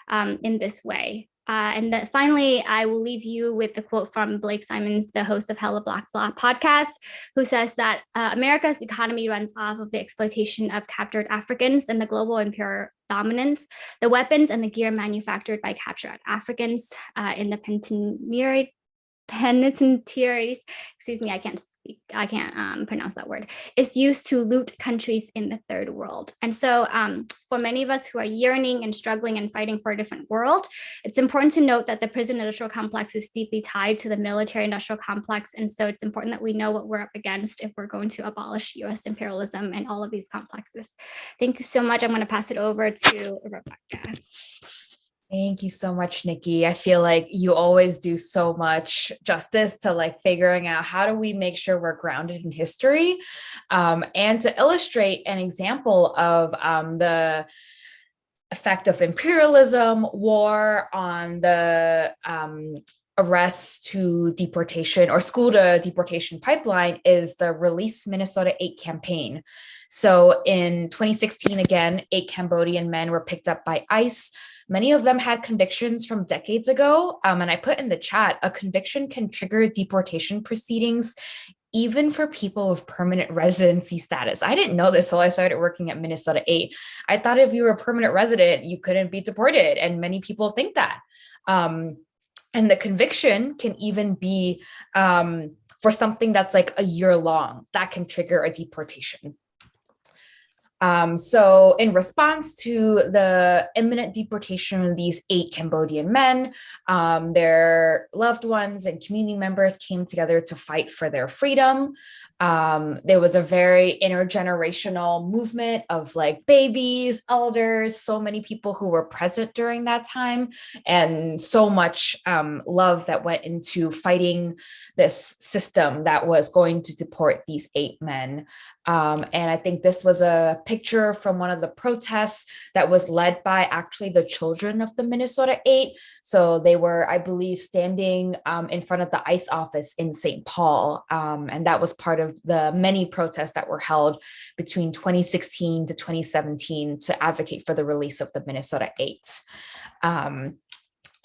in this way. And then finally, I will leave you with the quote from Blake Simons, the host of Hella Black podcast, who says that America's economy runs off of the exploitation of captured Africans and the global imperial dominance, the weapons and the gear manufactured by captured Africans in the penitentiaries, I can't pronounce that word, is used to loot countries in the third world. And so for many of us who are yearning and struggling and fighting for a different world, it's important to note that the prison industrial complex is deeply tied to the military industrial complex. And so it's important that we know what we're up against if we're going to abolish US imperialism and all of these complexes. Thank you so much. I'm going to pass it over to Rebecca. Thank you so much, Nikki. I feel like you always do so much justice to like figuring out how do we make sure we're grounded in history, and to illustrate an example of the effect of imperialism, war on the arrest to deportation or school to deportation pipeline is the Release Minnesota 8 campaign. So in 2016, again, 8 Cambodian men were picked up by ICE. Many of them had convictions from decades ago. And I put in the chat, a conviction can trigger deportation proceedings, even for people with permanent residency status. I didn't know this until I started working at Minnesota 8. I thought if you were a permanent resident, you couldn't be deported. And many people think that. And the conviction can even be for something that's like a year long. That can trigger a deportation. So in response to the imminent deportation of these 8 Cambodian men, their loved ones and community members came together to fight for their freedom. There was a very intergenerational movement of like babies, elders, so many people who were present during that time, and so much love that went into fighting this system that was going to deport these 8 men. And I think this was a picture from one of the protests that was led by actually the children of the Minnesota 8. So they were, I believe, standing in front of the ICE office in St. Paul. And that was part of the many protests that were held between 2016 to 2017 to advocate for the release of the Minnesota 8.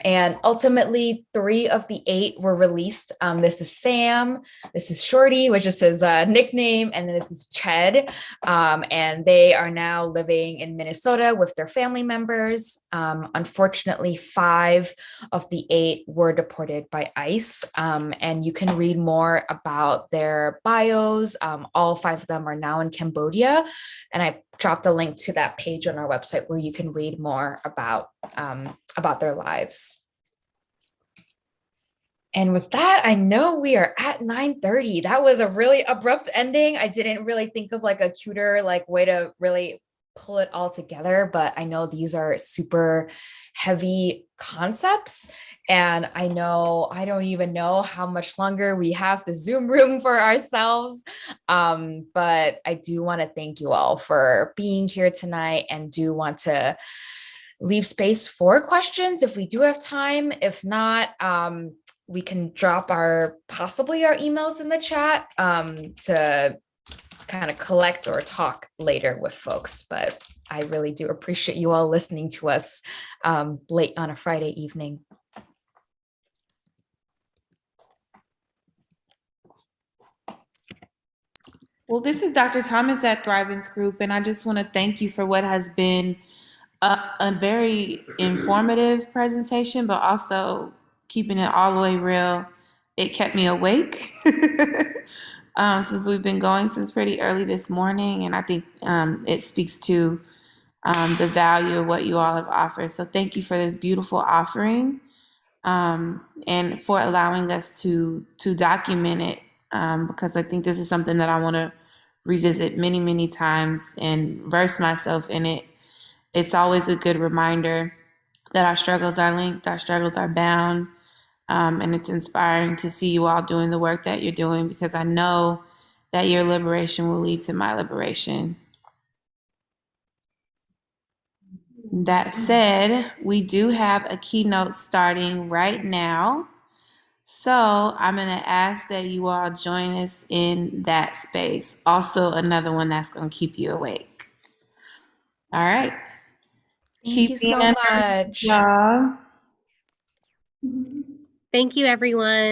And ultimately, 3 of the 8 were released. This is Sam, this is Shorty, which is his nickname, and then this is Ched. And they are now living in Minnesota with their family members. Unfortunately, 5 of the 8 were deported by ICE. And you can read more about their bios. All 5 of them are now in Cambodia. And I dropped a link to that page on our website where you can read more about their lives. And with that, I know we are at 9:30. That was a really abrupt ending. I didn't really think of like a cuter like way to really pull it all together, but I know these are super heavy concepts. And I know I don't even know how much longer we have the Zoom room for ourselves. But I do want to thank you all for being here tonight, and do want to leave space for questions if we do have time. If not, we can drop possibly our emails in the chat to kind of collect or talk later with folks. But I really do appreciate you all listening to us late on a Friday evening. Well, this is Dr. Thomas at Thrivance Group, and I just want to thank you for what has been a very informative presentation, but also keeping it all the way real. It kept me awake since we've been going since pretty early this morning, and I think it speaks to the value of what you all have offered. So thank you for this beautiful offering and for allowing us to document it because I think this is something that I want to revisit many, many times and verse myself in it. It's always a good reminder that our struggles are linked, our struggles are bound, and it's inspiring to see you all doing the work that you're doing because I know that your liberation will lead to my liberation. That said, we do have a keynote starting right now. So I'm going to ask that you all join us in that space. Also, another one that's going to keep you awake. All right. Thank you so much. Y'all. Thank you, everyone.